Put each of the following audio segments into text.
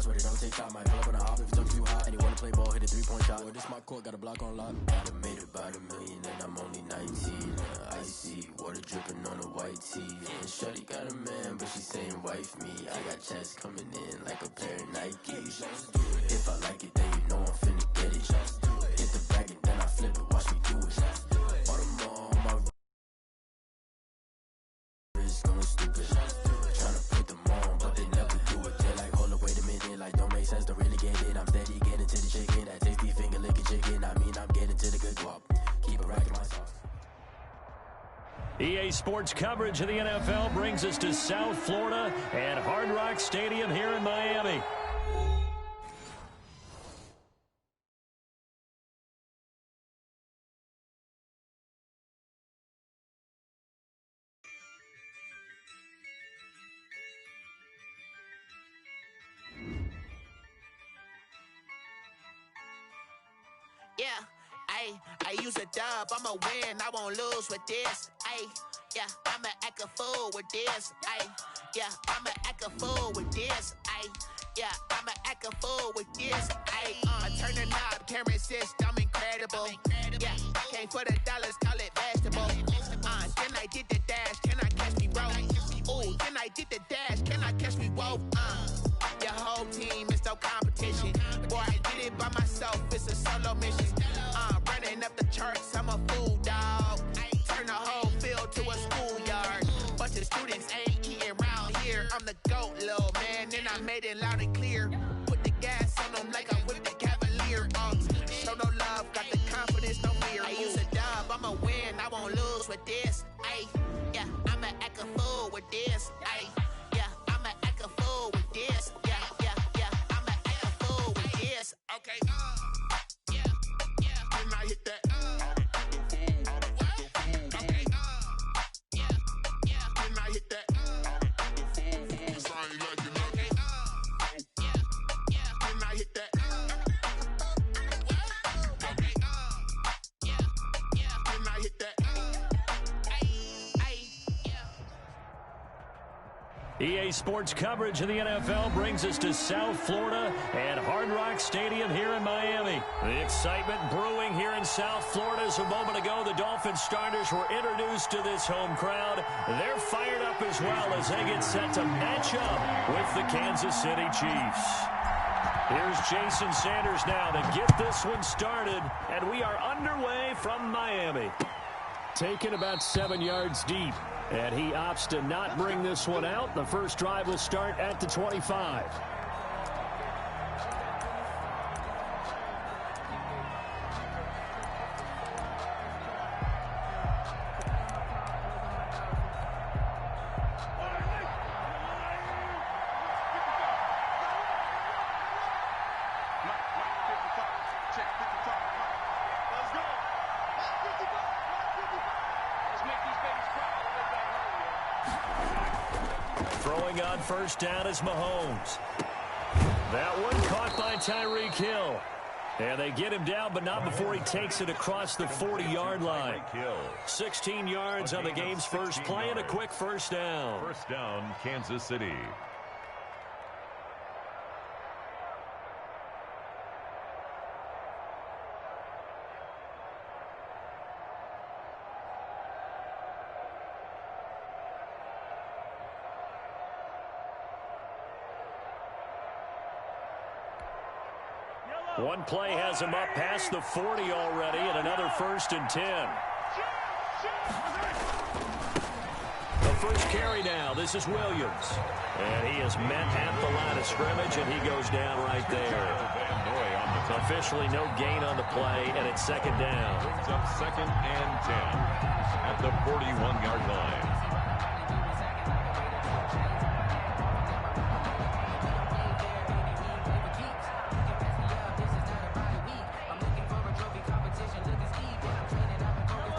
but it don't take time. Might pull up on the op if it's too hot. And you wanna play ball, hit a 3-point shot. Well, this my court, got a block on lock. I made it by the million and I'm only 19. Icy, water dripping on a white tee. And shorty got a man, but she saying wife me. I got checks coming in like a pair of Nikes. If I like it, then you know I'm finna get it. Hit the bag and then I flip it, watch me do it. All them all on my wrist going stupid. Tryna put them on, but they never do it. They're like, hold up, wait a minute, like don't make sense, don't really get it. I'm steady getting to the chicken, that tasty finger licking chicken. I mean, I'm getting to the good guap. Keep it racking my sauce. EA Sports coverage of the NFL brings us to South Florida and Hard Rock Stadium here in Miami. Yeah, I use a dub, I'ma win, I won't lose with this. Yeah, I'ma act a fool with this. Yeah, I'ma act a fool with this. Yeah, I'ma act a fool with this. I turn the knob, camera assist, I'm incredible. Yeah, came for the dollars, call it vegetable. Then I did the dash, can I catch me roll? Ooh, then I did the dash, can I catch me roll? Your whole team is no competition. Boy, I did it by myself, it's a solo mission. Running up the charts, I'm a fool, dog. Turn the whole field to a schoolyard. Bunch of students ain't eating round here. I'm the GOAT, little man, and I made it loud and clear. Put the gas on them like I whipped the Cavalier. Show no love, got the confidence, no fear. I use a dub, I'ma win, I won't lose with this. Yeah, I'ma act a fool with this. Yeah, I'ma act a fool with this. Yeah, I'ma act a fool with this. Okay, yeah, can I hit that? Okay, yeah, can I hit that? Sorry, like you know. Okay, yeah, can I hit that? Okay, yeah, can I hit that? EA Sports coverage of the NFL brings us to South Florida and Hard Rock Stadium here in Miami. The excitement brewing here in South Florida as a moment ago. The Dolphins starters were introduced to this home crowd. They're fired up as well as they get set to match up with the Kansas City Chiefs. Here's Jason Sanders now to get this one started, and we are underway from Miami. Taken about 7 yards deep. And he opts to not bring this one out. The first drive will start at the 25. Throwing on first down is Mahomes. That one caught by Tyreek Hill. And they get him down, but not before he takes it across the 40-yard line. 16 yards on the game's first play and a quick first down. First down, Kansas City. One play has him up past the 40 already, and another 1st and 10. The first carry now. This is Williams. And he is met at the line of scrimmage, and he goes down right there. Officially no gain on the play, and it's second down. Brings up 2nd and 10 at the 41-yard line.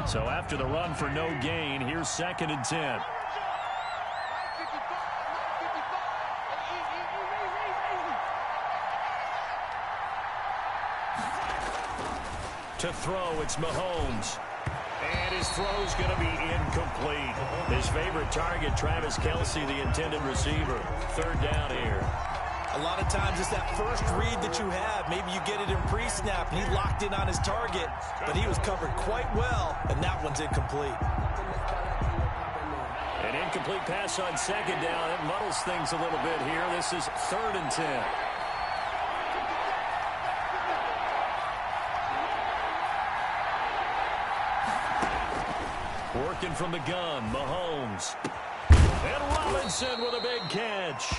So after the run for no gain, here's 2nd and 10. To throw, it's Mahomes. And his throw's going to be incomplete. His favorite target, Travis Kelce, the intended receiver. 3rd down here. A lot of times it's that first read that you have. Maybe you get it in pre-snap, and he locked in on his target, but he was covered quite well, and that one's incomplete. An incomplete pass on second down. It muddles things a little bit here. This is 3rd and 10. Working from the gun, Mahomes. And Robinson with a big catch.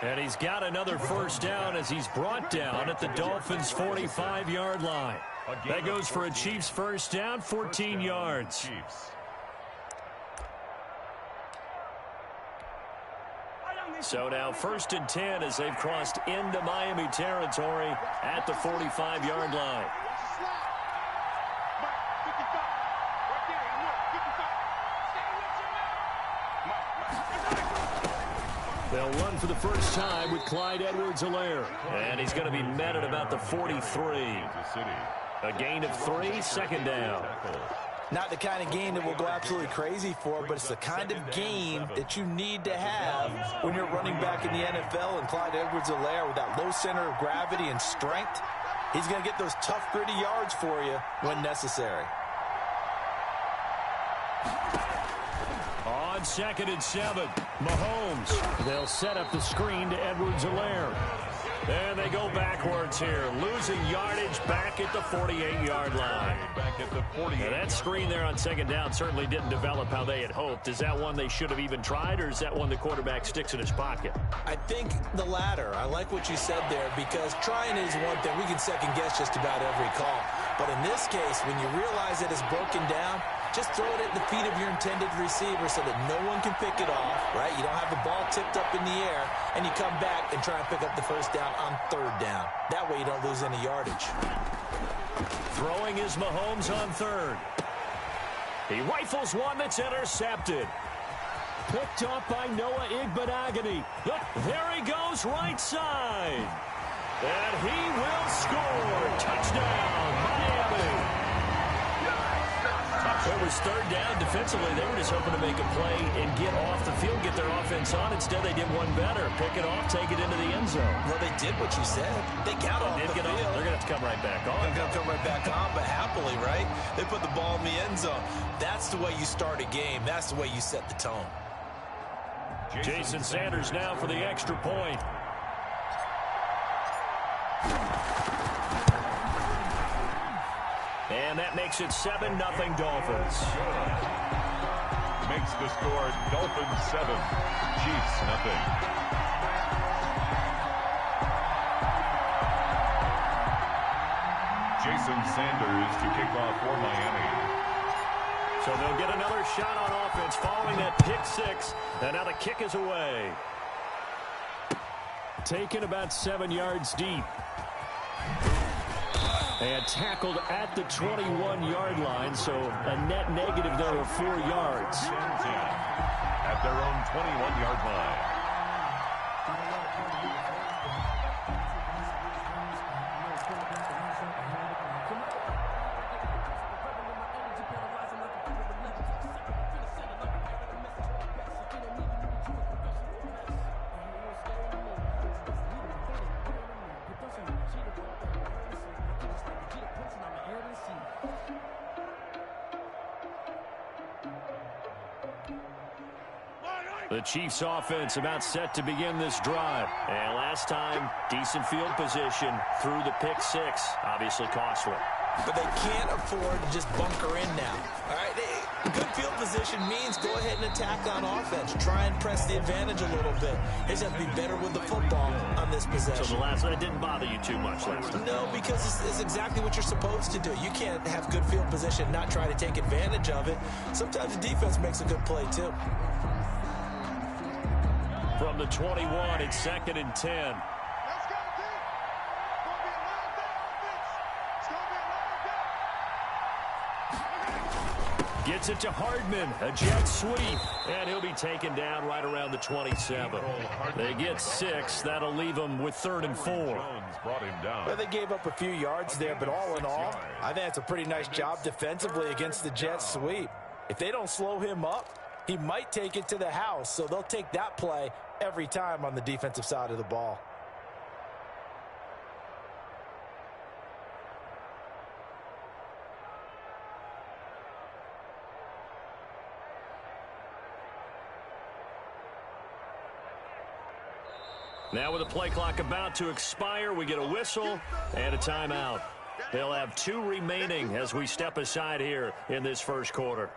And he's got another first down as he's brought down at the Dolphins' 45-yard line. That goes for a Chiefs first down, 14 yards. So now 1st and 10 as they've crossed into Miami territory at the 45-yard line. They'll run for the first time with Clyde Edwards-Helaire. And he's going to be met at about the 43. A gain of 3, 2nd down. Not the kind of game that we'll go absolutely crazy for, but it's the kind of game that you need to have when you're running back in the NFL. And Clyde Edwards-Helaire, with that low center of gravity and strength, he's going to get those tough, gritty yards for you when necessary. On 2nd and 7, Mahomes. They'll set up the screen to Edwards-Helaire. And they go backwards here, losing yardage back at the 48-yard line. Now that screen there on 2nd down certainly didn't develop how they had hoped. Is that one they should have even tried, or is that one the quarterback sticks in his pocket? I think the latter. I like what you said there, because trying is one thing. We can second-guess just about every call. But in this case, when you realize that it's broken down, just throw it at the feet of your intended receiver so that no one can pick it off, right? You don't have the ball tipped up in the air, and you come back and try and pick up the first down on 3rd down. That way you don't lose any yardage. Throwing is Mahomes on 3rd. He rifles one that's intercepted. Picked off by Noah Igbenogany. There he goes, right side. And he will score. Touchdown, Miami. It was 3rd down. Defensively, they were just hoping to make a play and get off the field, get their offense on. Instead, they did one better. Pick it off, take it into the end zone. Well, they did what you said. They got off the field. They're going to have to come right back on. They're going to come right back on, but happily, right? They put the ball in the end zone. That's the way you start a game. That's the way you set the tone. Jason Sanders now for the extra point. And that makes it 7-0 Dolphins. Makes the score Dolphins 7, Chiefs 0. Jason Sanders to kick off for Miami. So they'll get another shot on offense following that pick 6. And now the kick is away. Taken about 7 yards deep. And tackled at the 21-yard line, so a net negative there of 4 yards. At their own 21-yard line. The Chiefs offense about set to begin this drive. And last time, decent field position through the pick 6. Obviously costly. But they can't afford to just bunker in now. All right, good field position means go ahead and attack on offense. Try and press the advantage a little bit. They just have to be better with the football on this possession. So the last one, it didn't bother you too much last time? No, because it's exactly what you're supposed to do. You can't have good field position and not try to take advantage of it. Sometimes the defense makes a good play, too. From the 21, it's 2nd and 10. Gets it to Hardman, a jet sweep, and he'll be taken down right around the 27. They get 6. That'll leave them with 3rd and 4. Well, they gave up a few yards there, but all in all, I think that's a pretty nice job defensively against the jet sweep. If they don't slow him up, he might take it to the house, so they'll take that play every time on the defensive side of the ball. Now with the play clock about to expire, we get a whistle and a timeout. They'll have 2 remaining as we step aside here in this first quarter.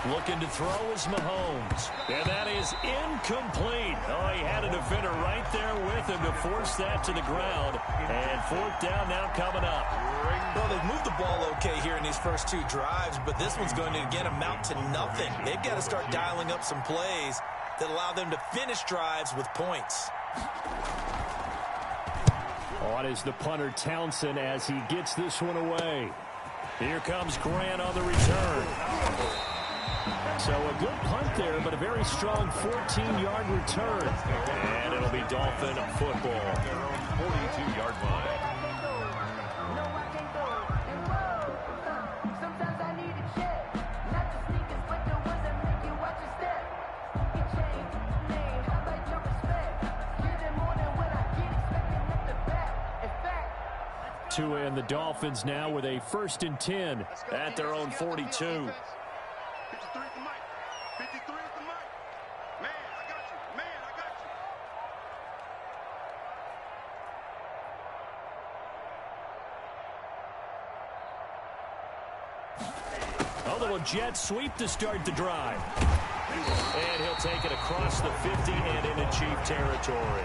Looking to throw is Mahomes. And that is incomplete. Oh, he had a defender right there with him to force that to the ground. And 4th down now coming up. Well, they've moved the ball okay here in these first 2 drives, but this one's going to, again, amount to nothing. They've got to start dialing up some plays that allow them to finish drives with points. On is the punter Townsend as he gets this one away. Here comes Grant on the return. So a good punt there, but a very strong 14-yard return. And it'll be Dolphin football. Their own 42-yard line. Tua and the Dolphins now with a 1st and 10 at their own 42. Jet sweep to start the drive. And he'll take it across the 50 and into Chief territory.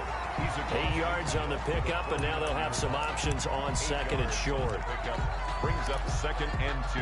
8 yards on the pickup, and now they'll have some options on 2nd and short. Brings up 2nd and 2.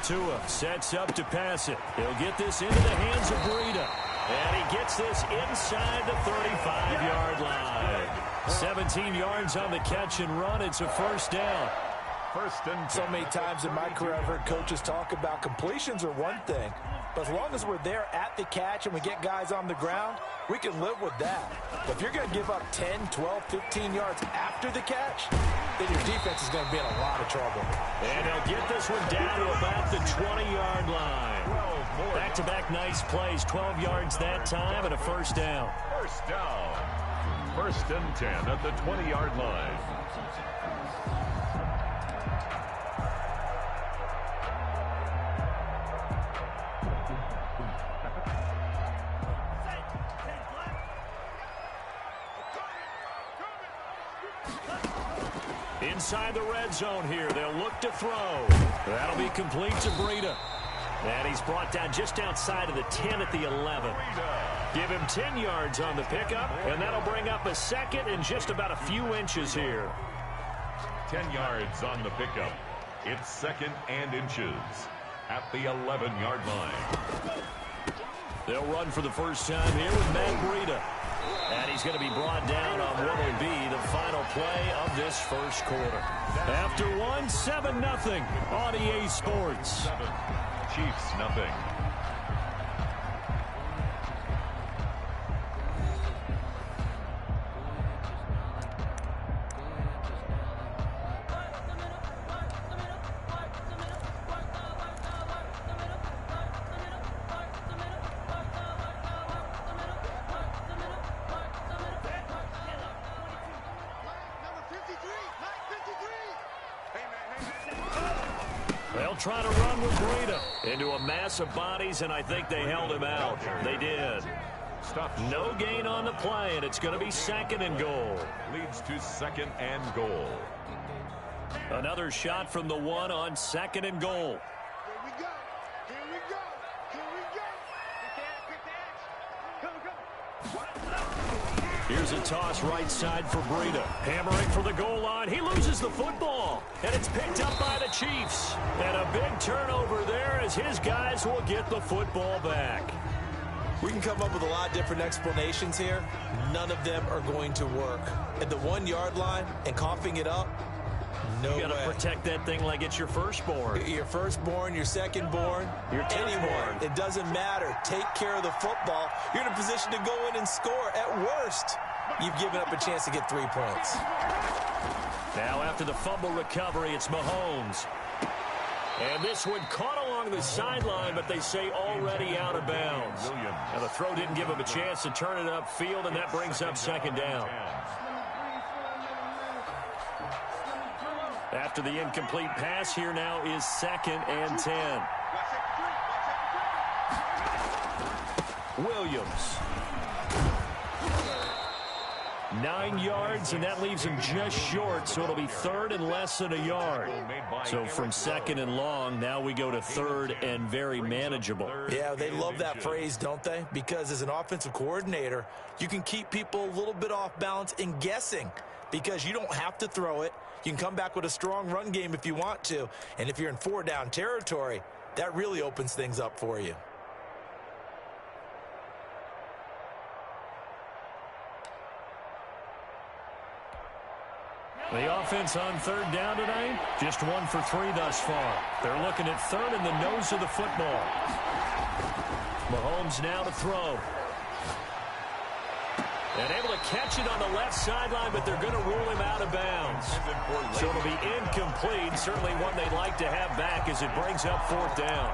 Tua sets up to pass it. He'll get this into the hands of Breida. And he gets this inside the 35-yard line. 17 yards on the catch and run. It's a 1st down. 1st and 10. So many times in my career I've heard coaches talk about completions are one thing, but as long as we're there at the catch and we get guys on the ground, we can live with that. But if you're going to give up 10, 12, 15 yards after the catch, then your defense is going to be in a lot of trouble. And they'll get this one down to about the 20-yard line. Back-to-back nice plays, 12 yards that time and a 1st down. 1st down. 1st and 10 at the 20-yard line. Inside the red zone here, they'll look to throw. That'll be complete to Breida. And he's brought down just outside of the 10 at the 11. Give him 10 yards on the pickup, and that'll bring up a 2nd and just about a few inches here. 10 yards on the pickup. It's 2nd and inches at the 11-yard line. They'll run for the first time here with Matt Breida. And he's going to be brought down on what will be the final play of this first quarter. After 7-0 on EA Sports. Chiefs nothing. They'll try to run with Breida into a mass of bodies, and I think they held him out. They did. No gain on the play, and it's going to be 2nd and goal. Leads to 2nd and goal. Another shot from the 1 on 2nd and goal. Here we go. Here we go. Here we go. Here's a toss right side for Breida. Hammering for the goal line. He loses the football, and it's picked up by the Chiefs. And a big turnover there as his guys will get the football back. We can come up with a lot of different explanations here. None of them are going to work. At the 1-yard line and coughing it up, No way. You got to protect that thing like it's your firstborn. Your firstborn, your secondborn, your anyone. It doesn't matter. Take care of the football. You're in a position to go in and score. At worst, you've given up a chance to get 3 points. Now after the fumble recovery, it's Mahomes. And this one caught along the sideline, but they say already out of bounds. Now the throw didn't give him a chance to turn it upfield, and that brings up second down. After the incomplete pass, here now is 2nd and 10. Williams. 9 yards, and that leaves him just short, so it'll be 3rd and less than a yard. So from 2nd and long, now we go to 3rd and very manageable. Yeah, they love that phrase, don't they? Because as an offensive coordinator, you can keep people a little bit off balance and guessing because you don't have to throw it. You can come back with a strong run game if you want to, and if you're in 4-down territory, that really opens things up for you. The offense on 3rd down tonight, just 1 for 3 thus far. They're looking at 3rd in the nose of the football. Mahomes now to throw. And able to catch it on the left sideline, but they're going to rule him out of bounds. So it'll be incomplete. Certainly one they'd like to have back as it brings up 4th down.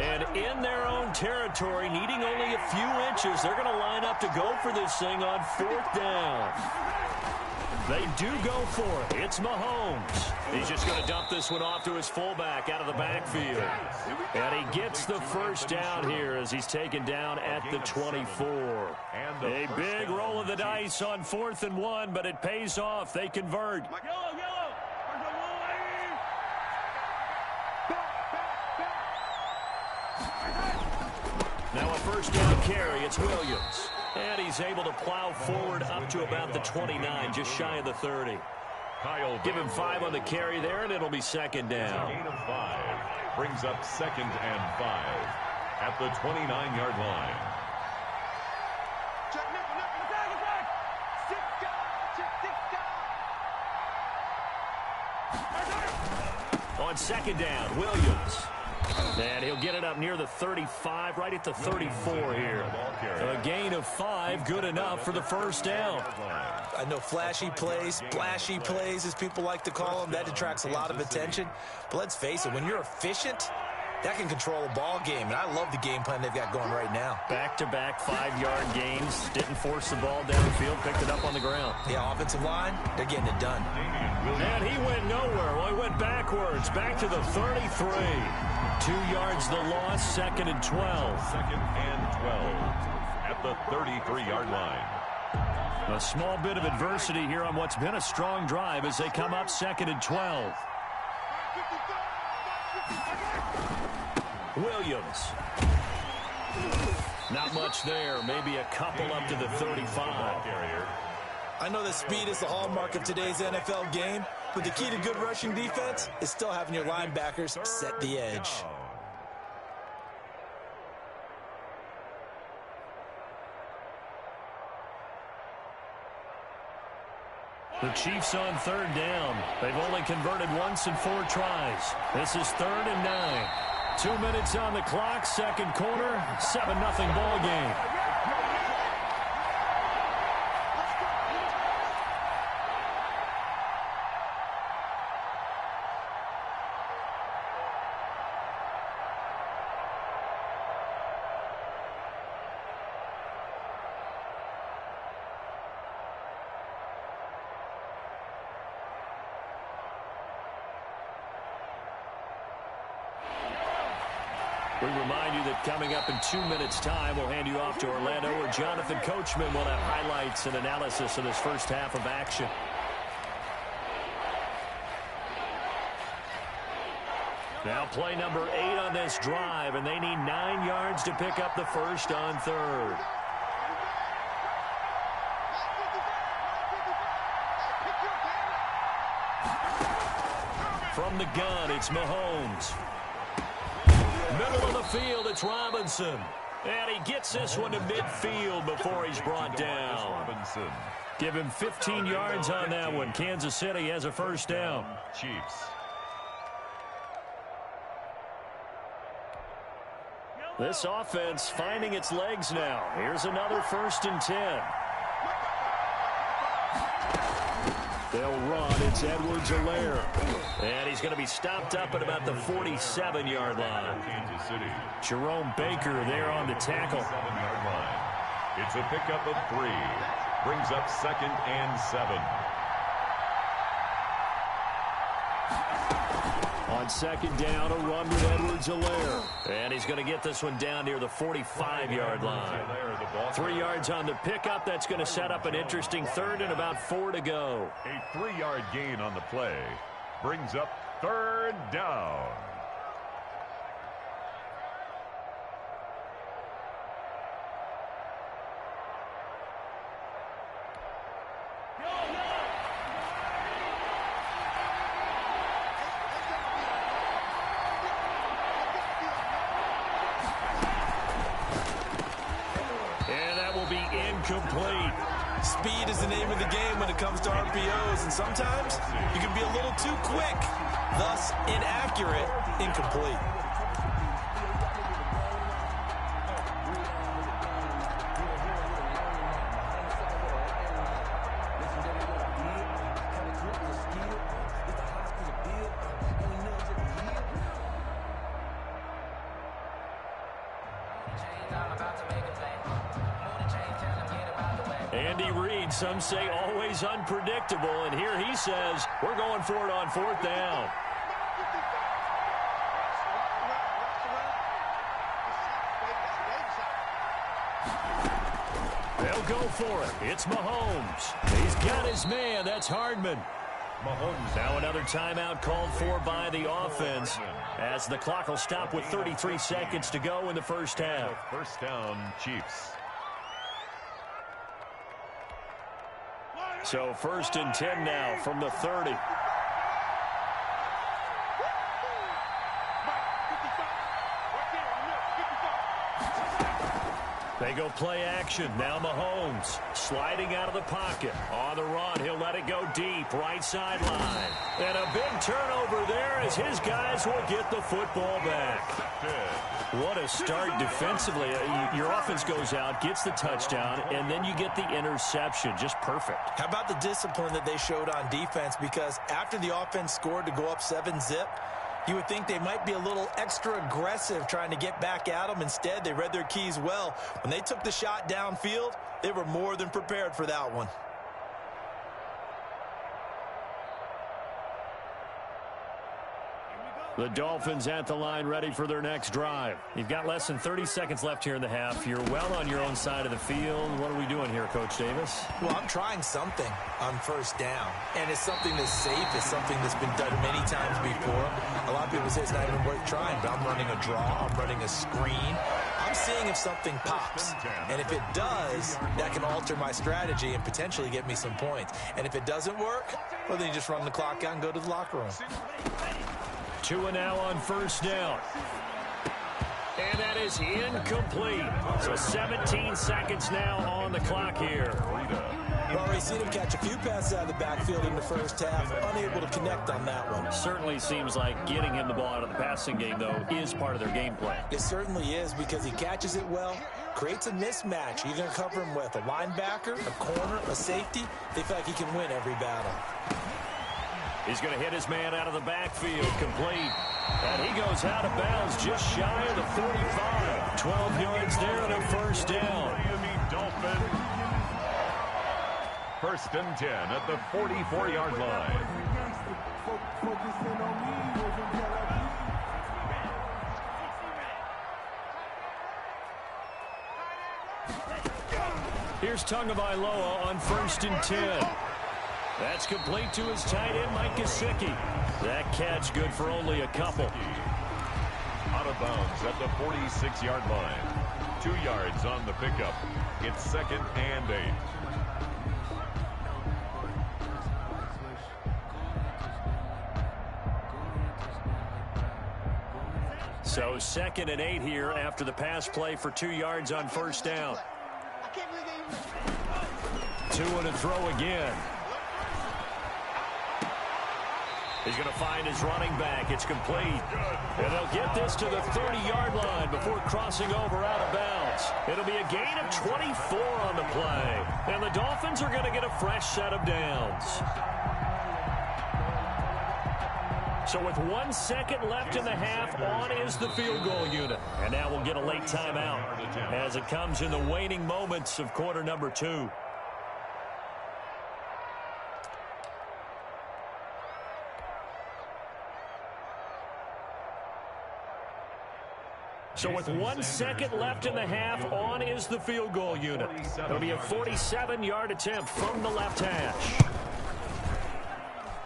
And in their own territory, needing only a few inches, they're going to line up to go for this thing on 4th down. They do go for it. It's Mahomes. He's just going to dump this one off to his fullback out of the backfield. And he gets the first down here as he's taken down at the 24. A big roll of the dice on 4th and 1, but it pays off. They convert. Now a first down carry. It's Williams. And he's able to plow forward up to about the 29, just shy of the 30. Give him 5 on the carry there, and it'll be 2nd down. Gain of 5 brings up 2nd and 5 at the 29-yard line. On 2nd down, Williams. And he'll get it up near the 35, right at the 34 here. A gain of 5, good enough for the first down. I know flashy plays, splashy plays, as people like to call them, that attracts a lot of attention. But let's face it, when you're efficient, that can control a ball game. And I love the game plan they've got going right now. Back-to-back 5-yard gains. Didn't force the ball downfield, picked it up on the ground. Yeah, offensive line, they're getting it done. And he went nowhere. Well, he went backwards, back to the 33. 2 yards the loss, 2nd and 12. 2nd and 12 at the 33-yard line. A small bit of adversity here on what's been a strong drive as they come up 2nd and 12. Williams. Not much there. Maybe a couple up to the 35. I know that speed is the hallmark of today's NFL game, but the key to good rushing defense is still having your linebackers set the edge. The Chiefs on 3rd down. They've only converted once in 4 tries. This is 3rd and 9. 2 minutes on the clock, 2nd quarter, 7-0 ball game. We remind you that coming up in 2 minutes' time, we'll hand you off to Orlando, where Jonathan Coachman will have highlights and analysis of this first half of action. Now play number 8 on this drive, and they need 9 yards to pick up the first on third. From the gun, it's Mahomes. Middle of the field, it's Robinson. And he gets this one to midfield before he's brought down. Give him 15 yards on that one. Kansas City has a first down. Chiefs. This offense finding its legs now. Here's another 1st and 10. They'll run. It's Edwards-Helaire. And he's going to be stopped up at about the 47-yard line. Kansas City. Jerome Baker there on the tackle. 7-yard line. It's a pickup of 3. Brings up 2nd and 7. On 2nd down, a run with Edwards-Helaire. And he's going to get this one down near the 45-yard line. 3 yards on the pickup. That's going to set up an interesting 3rd and about 4 to go. A 3-yard gain on the play. Brings up 3rd down. Complete. Speed is the name of the game when it comes to RPOs, and sometimes you can be a little too quick, thus inaccurate, incomplete. Andy Reid, some say always unpredictable, and here he says we're going for it on 4th down. They'll go for it. It's Mahomes. He's got his man. That's Hardman. Mahomes. Now another timeout called for by the offense as the clock will stop with 33 seconds to go in the first half. First down, Chiefs. So 1st and 10 now from the 30. They go play action. Now Mahomes sliding out of the pocket. On the run, he'll let it go deep. Right sideline. And a big turnover there as his guys will get the football back. What a start defensively. Your offense goes out, gets the touchdown, and then you get the interception. Just perfect. How about the discipline that they showed on defense? Because after the offense scored to go up 7-zip, you would think they might be a little extra aggressive trying to get back at them. Instead, they read their keys well. When they took the shot downfield, they were more than prepared for that one. The Dolphins at the line ready for their next drive. You've got less than 30 seconds left here in the half. You're well on your own side of the field. What are we doing here, Coach Davis? Well, I'm trying something on 1st down, and it's something that's safe. It's something that's been done many times before. A lot of people say it's not even worth trying, but I'm running a draw. I'm running a screen. I'm seeing if something pops, and if it does, that can alter my strategy and potentially get me some points. And if it doesn't work, well, then you just run the clock out and go to the locker room. 2 and now on 1st down. And that is incomplete. So 17 seconds now on the clock here. We've already seen him catch a few passes out of the backfield in the first half, unable to connect on that one. Certainly seems like getting him the ball out of the passing game, though, is part of their game plan. It certainly is, because he catches it well, creates a mismatch. You're going to cover him with a linebacker, a corner, a safety. They feel like he can win every battle. He's going to hit his man out of the backfield, complete. And he goes out of bounds just shy of the 45. 12 yards there and a first down. Miami Dolphins. 1st and 10 at the 44-yard line. Here's Tagovailoa on 1st and 10. That's complete to his tight end, Mike Gesicki. That catch good for only a couple. of bounds at the 46-yard line. 2 yards on the pickup. It's 2nd and 8. So 2nd and 8 here after the pass play for 2 yards on first down. 2 and a throw again. He's going to find his running back. It's complete. And they'll get this to the 30-yard line before crossing over out of bounds. It'll be a gain of 24 on the play. And the Dolphins are going to get a fresh set of downs. So with 1 second left in the half, on is the field goal unit. And now we'll get a late timeout as it comes in the waning moments of quarter number 2. So with 1 second left in the half, on is the field goal unit. It'll be a 47-yard attempt from the left hash.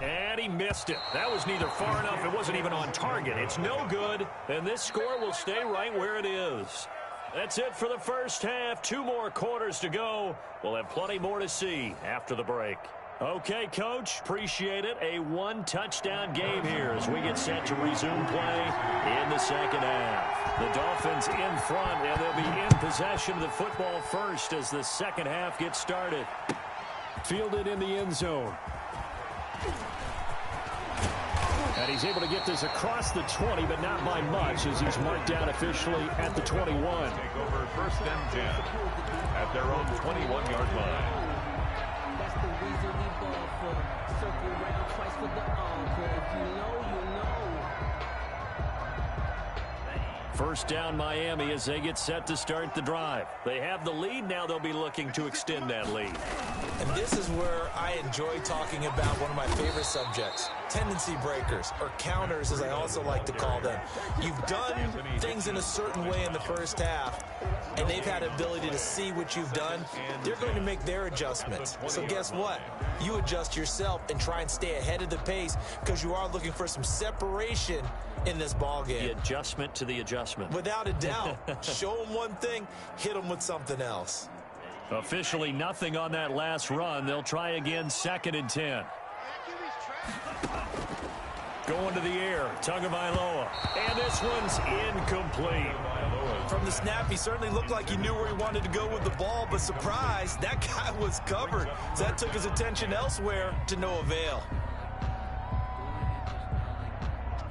And he missed it. That was neither far enough. It wasn't even on target. It's no good. And this score will stay right where it is. That's it for the first half. 2 more quarters to go. We'll have plenty more to see after the break. Okay, Coach, appreciate it. A 1-touchdown game here as we get set to resume play in the second half. The Dolphins in front, and they'll be in possession of the football first as the second half gets started. Fielded in the end zone. And he's able to get this across the 20, but not by much as he's marked down officially at the 21. Take over 1st and 10 at their own 21-yard line. That's the reason we ball for. Circle right twice for the encore. If you know, you know. First down Miami as they get set to start the drive. They have the lead. Now they'll be looking to extend that lead. And this is where I enjoy talking about one of my favorite subjects, tendency breakers, or counters as I also like to call them. You've done things in a certain way in the first half, and they've had the ability to see what you've done. They're going to make their adjustments. So guess what? You adjust yourself and try and stay ahead of the pace because you are looking for some separation in this ball game. The adjustment to the adjustment. Without a doubt. Show them one thing, hit them with something else. Officially nothing on that last run. They'll try again 2nd and 10. Going to the air, Tagovailoa. And this one's incomplete. From the snap, he certainly looked like he knew where he wanted to go with the ball, but surprise, that guy was covered. So that took his attention elsewhere to no avail.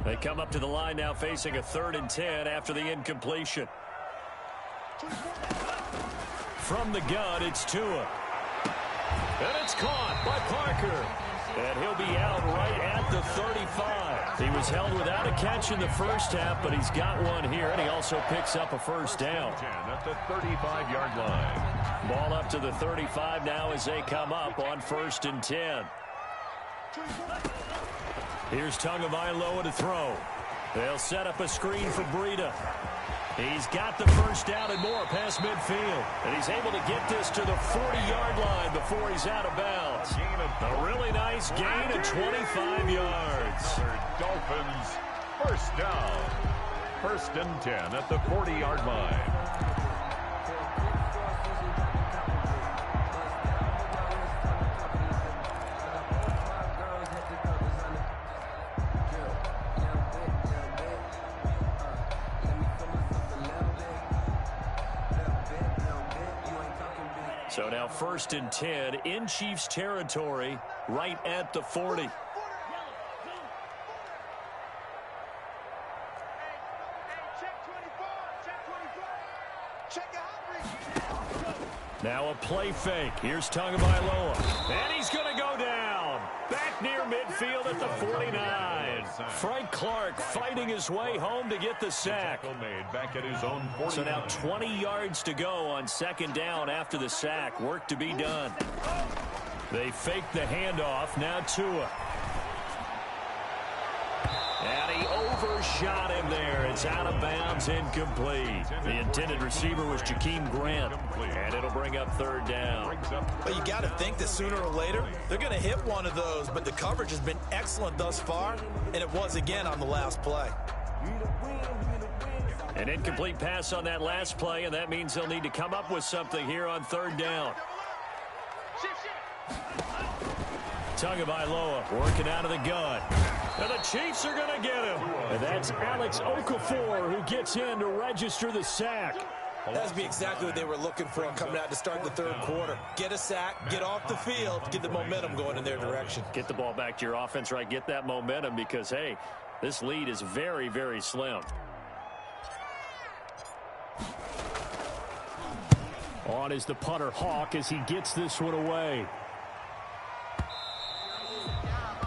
They come up to the line now facing a 3rd and 10 after the incompletion. From the gun, it's Tua. And it's caught by Parker. And he'll be out right at the 35. He was held without a catch in the first half, but he's got one here, and he also picks up a first down. At the 35-yard line. Ball up to the 35 now as they come up on 1st and 10. Here's Tagovailoa to throw. They'll set up a screen for Breida. He's got the first down and more past midfield. And he's able to get this to the 40-yard line before he's out of bounds. A really nice gain of 25 yards. Dolphins first down. 1st and 10 at the 40-yard line. So now 1st and 10 in Chiefs territory right at the 40. Now a play fake. Here's Tagovailoa. And he's going to go down. Back near midfield at the 49. Frank Clark fighting his way home to get the sack. Back at his own 49. So now 20 yards to go on 2nd down after the sack. Work to be done. They fake the handoff. Now Tua. And he overshot him there. It's out of bounds, incomplete. The intended receiver was Jakeem Grant. And it'll bring up 3rd down. But you got to think that sooner or later, they're going to hit one of those. But the coverage has been excellent thus far, and it was again on the last play. An incomplete pass on that last play, and that means they'll need to come up with something here on third down. Tagovailoa working out of the gun. And the Chiefs are going to get him. And that's Alex Okafor who gets in to register the sack. That'd be exactly what they were looking for coming out to start the third quarter. Get a sack, get off the field, get the momentum going in their direction. Get the ball back to your offense, right? Get that momentum because, hey, this lead is very, very slim. On is the punter Hawk as he gets this one away.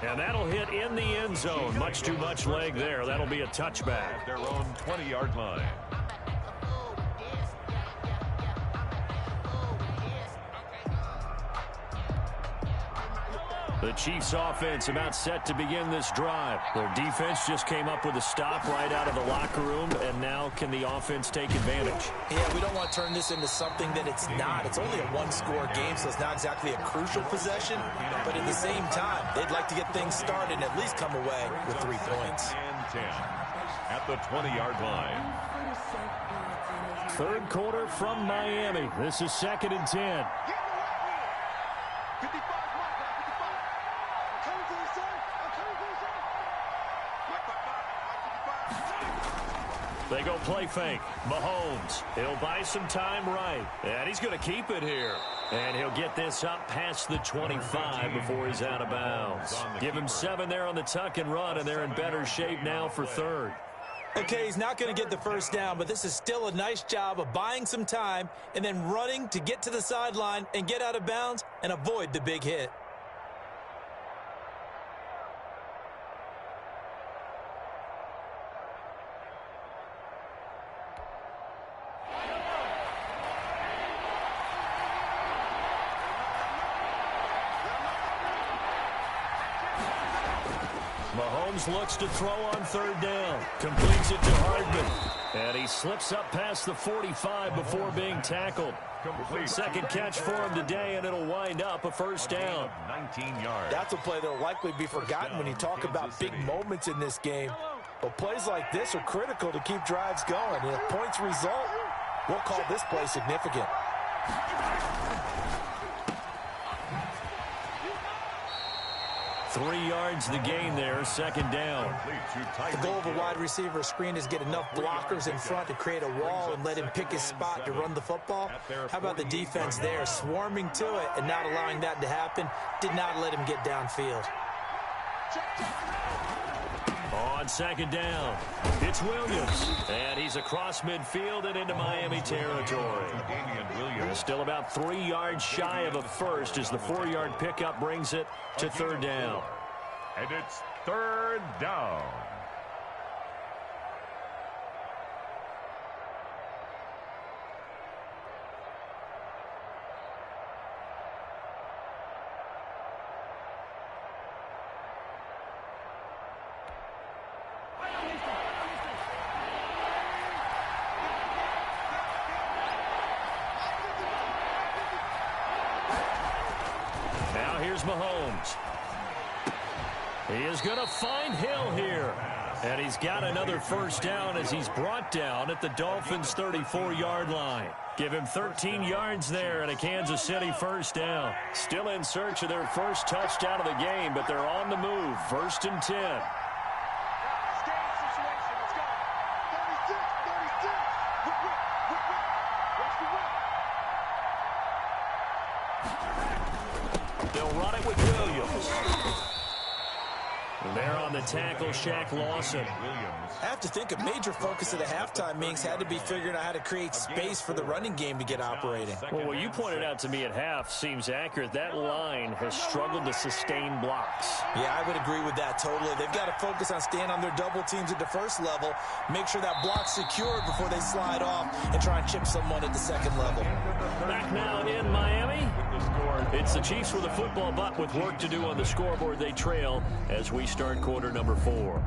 And that'll hit in the end zone. Much too much leg there. That'll be a touchback. Their own 20-yard line. The Chiefs offense about set to begin this drive. Their defense just came up with a stop right out of the locker room, and now can the offense take advantage? Yeah, we don't want to turn this into something that it's not. It's only a one-score game, so it's not exactly a crucial possession. But at the same time, they'd like to get things started and at least come away with 3 points. And 10 at the 20-yard line. Third quarter from Miami. This is 2nd and 10. They go play fake. Mahomes. He'll buy some time right. And he's going to keep it here. And he'll get this up past the 25 before he's out of bounds. Give him 7 there on the tuck and run, and they're in better shape now for third. Okay, he's not going to get the first down, but this is still a nice job of buying some time and then running to get to the sideline and get out of bounds and avoid the big hit. Mahomes looks to throw on third down. Completes it to Hardman. And he slips up past the 45 before being tackled. Second catch for him today, and it'll wind up a first down. 19 yards. That's a play that will likely be forgotten when you talk about big moments in this game. But plays like this are critical to keep drives going. And if points result, we'll call this play significant. 3 yards the gain there, 2nd down. The goal of a wide receiver screen is get enough blockers in front to create a wall and let him pick his spot to run the football. How about the defense there, swarming to it and not allowing that to happen? Did not let him get downfield. On 2nd down, it's Williams. And he's across midfield and into Miami territory. Still about 3 yards shy of a first as the 4-yard pickup brings it to third down. And it's third down. Mahomes. He is going to find Hill here. And he's got another first down as he's brought down at the Dolphins' 34-yard line. Give him 13 yards there and a Kansas City first down. Still in search of their first touchdown of the game, but they're on the move. 1st and 10. They'll run it with Williams. And there on the tackle, Shaq Lawson. I have to think a major focus of the halftime meetings had to be figuring out how to create space for the running game to get operating. Well, what you pointed out to me at half seems accurate. That line has struggled to sustain blocks. Yeah, I would agree with that totally. They've got to focus on staying on their double teams at the first level, make sure that block's secured before they slide off, and try and chip someone at the second level. Back now in Miami. It's the Chiefs with a football, but with work to do on the scoreboard, they trail as we start quarter number 4.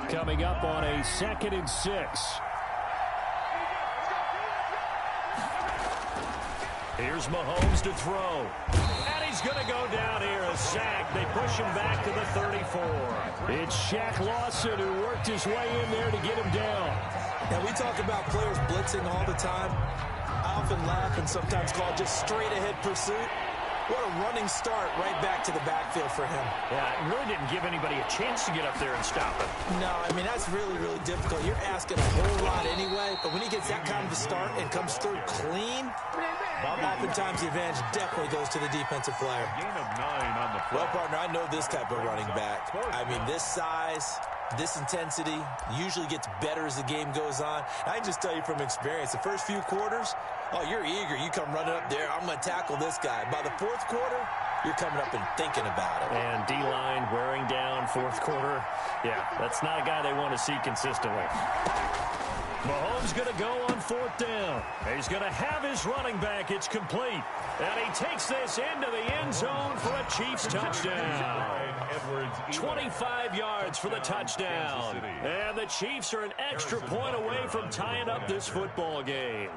Coming up on a 2nd and 6. Here's Mahomes to throw. And he's he's going to go down here, a sack. They push him back to the 34. It's Shaq Lawson who worked his way in there to get him down. Now, we talk about players blitzing all the time. I often laugh and sometimes call it just straight-ahead pursuit. What a running start right back to the backfield for him. Yeah, it really didn't give anybody a chance to get up there and stop him. No, I mean, that's really, really difficult. You're asking a whole lot anyway, but when he gets that kind of a start and comes through clean, oftentimes the advantage definitely goes to the defensive player. Gain of 9 on the play. Well, partner, I know this type of running back. I mean, this size, this intensity usually gets better as the game goes on. I can just tell you from experience, the first few quarters, oh, you're eager. You come running up there. I'm going to tackle this guy. By the fourth quarter, you're coming up and thinking about it. And D-line wearing down fourth quarter. Yeah, that's not a guy they want to see consistently. Mahomes going to go on fourth down. He's going to have his running back. It's complete. And he takes this into the end zone for a Chiefs touchdown. 25 yards for the touchdown. And the Chiefs are an extra point away from tying up this football game.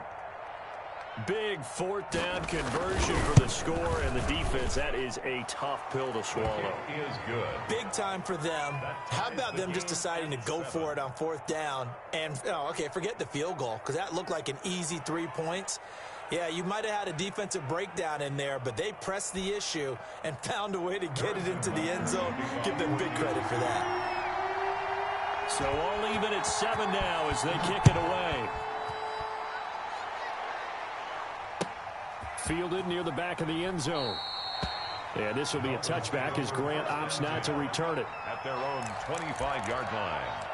Big fourth down conversion for the score, and the defense, that is a tough pill to swallow. It is good. Big time for them. How about them just deciding to go for it on fourth down? And, okay, forget the field goal, because that looked like an easy 3 points. Yeah, you might have had a defensive breakdown in there, but they pressed the issue and found a way to get it into the end zone. Give them big credit for that. So all even at 7 now as they kick it away. Fielded near the back of the end zone. And this will be a touchback as Grant opts not to return it. At their own 25-yard line.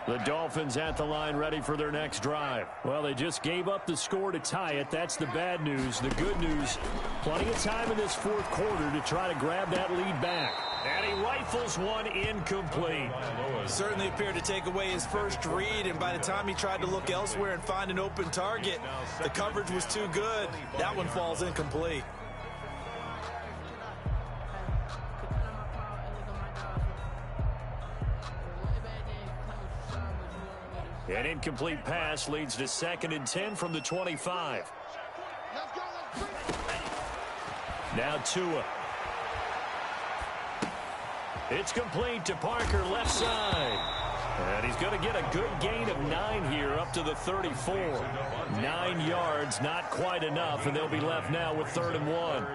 The Dolphins at the line ready for their next drive. Well, they just gave up the score to tie it. That's the bad news. The good news, plenty of time in this fourth quarter to try to grab that lead back. And he rifles one incomplete. Certainly appeared to take away his first read, and by the time he tried to look elsewhere and find an open target, the coverage was too good. That one falls incomplete. An incomplete pass leads to 2nd and 10 from the 25. Now Tua. It's complete to Parker, left side. And he's going to get a good gain of 9 here up to the 34. 9 yards, not quite enough, and they'll be left now with 3rd and 1.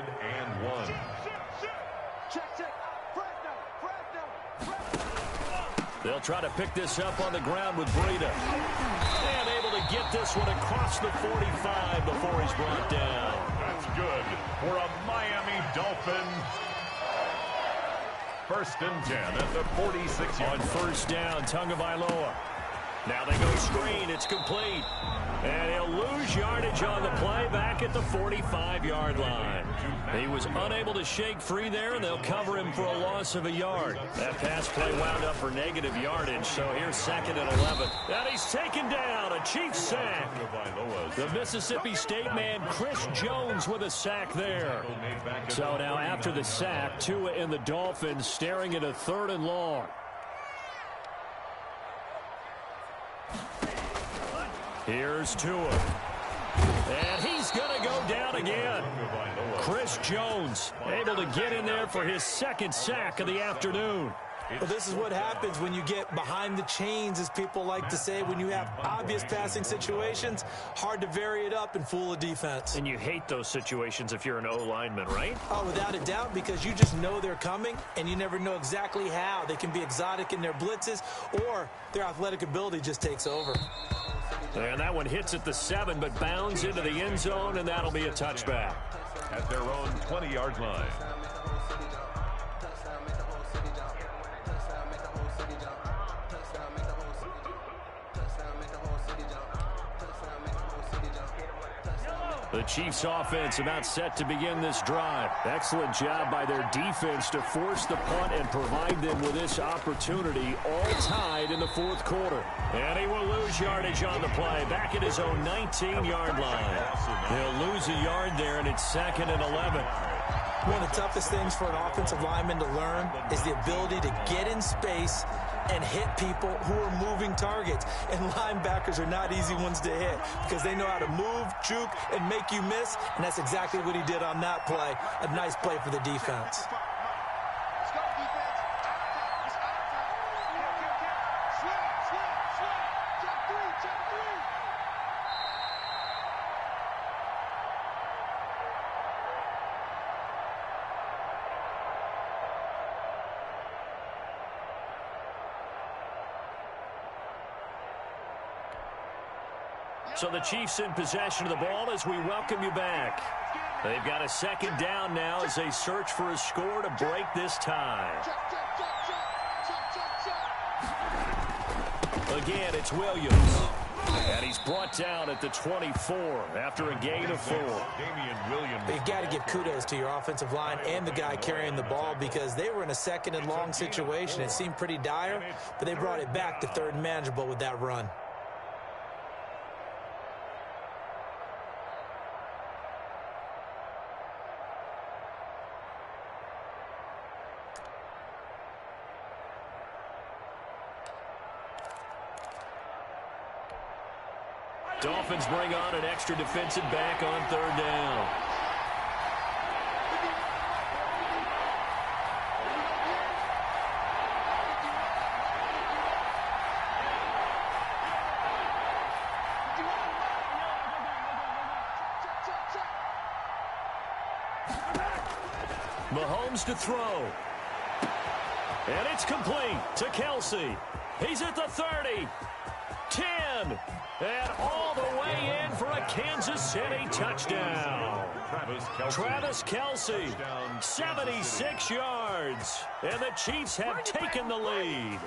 They'll try to pick this up on the ground with Breida. And able to get this one across the 45 before he's brought down. That's good for a Miami Dolphin. 1st and 10 at the 46-yard line. On first down, Tagovailoa. Now they go screen. It's complete. And he'll lose yardage on the play back at the 45-yard line. He was unable to shake free there, and they'll cover him for a loss of a yard. That pass play wound up for negative yardage, so here's 2nd and 11. And he's taken down, a Chiefs sack. The Mississippi State man, Chris Jones, with a sack there. So now after the sack, Tua and the Dolphins staring at a 3rd and long. Here's Tua. And he's going to go down again. Chris Jones able to get in there for his 2nd sack of the afternoon. Well, this is what happens when you get behind the chains, as people like to say. When you have obvious passing situations, hard to vary it up and fool a defense. And you hate those situations if you're an O-lineman, right? Oh, without a doubt, because you just know they're coming, and you never know exactly how. They can be exotic in their blitzes, or their athletic ability just takes over. And that one hits at the 7, but bounds into the end zone, and that'll be a touchback. At their own 20-yard line. The Chiefs offense about set to begin this drive. Excellent job by their defense to force the punt and provide them with this opportunity, all tied in the fourth quarter. And he will lose yardage on the play, back at his own 19-yard line. He'll lose a yard there, and it's 2nd and 11. One of the toughest things for an offensive lineman to learn is the ability to get in space and hit people who are moving targets. And linebackers are not easy ones to hit because they know how to move, juke, and make you miss. And that's exactly what he did on that play. A nice play for the defense. So the Chiefs in possession of the ball as we welcome you back. They've got a second down now as they search for a score to break this tie. Again, it's Williams. And he's brought down at the 24 after a gain of 4. You've got to give kudos to your offensive line and the guy carrying the ball because they were in a second and long situation. It seemed pretty dire, but they brought it back to third and manageable with that run. Dolphins bring on an extra defensive back on third down. Mahomes to throw. And it's complete to Kelsey. He's at the 30. 10. And all the way in for a Kansas City touchdown. Travis Kelce, 76 yards. And the Chiefs have taken the lead.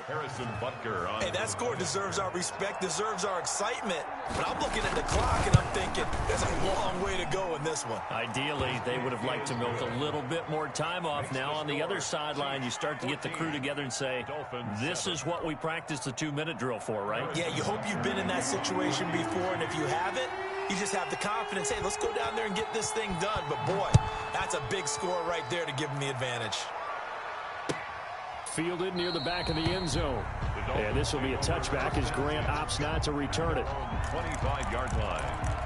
Hey, that score deserves our respect, deserves our excitement. But I'm looking at the clock and I'm thinking there's a long way to go in this one. Ideally, they would have liked to milk a little bit more time off. Now on the other sideline, you start to get the crew together and say, this is what we practiced the 2-minute drill for, right? Yeah, you hope you've been in that situation before, and if you haven't, you just have the confidence, hey, let's go down there and get this thing done. But, boy, that's a big score right there to give them the advantage. Fielded near the back of the end zone. And this will be a touchback as Grant opts not to return it. 25-yard line.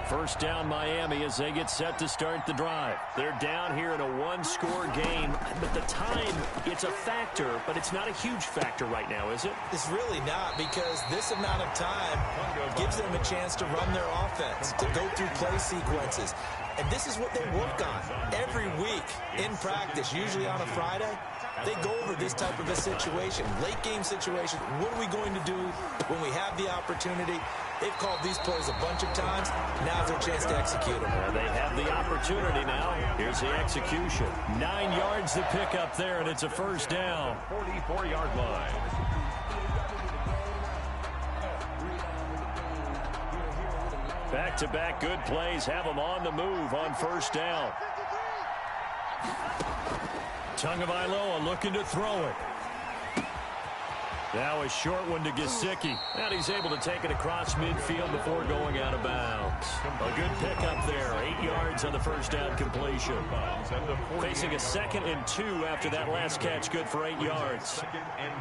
First down Miami as they get set to start the drive. They're down here in a one-score game, but the time, it's a factor, but it's not a huge factor right now, is it? It's really not, because this amount of time gives them a chance to run their offense, to go through play sequences. And this is what they work on every week in practice, usually on a Friday. They go over this type of a situation, late game situation. What are we going to do when we have the opportunity? They've called these plays a bunch of times. Now's their chance to execute them. They have the opportunity now. Here's the execution. 9 yards to pick up there, and it's a first down. 44-yard line. Back-to-back good plays have them on the move on first down. Tagovailoa looking to throw it. Now a short one to Gesicki. And he's able to take it across midfield before going out of bounds. A good pickup there. 8 yards on the first down completion. Facing a 2nd and 2 after that last catch. Good for 8 yards. 2nd and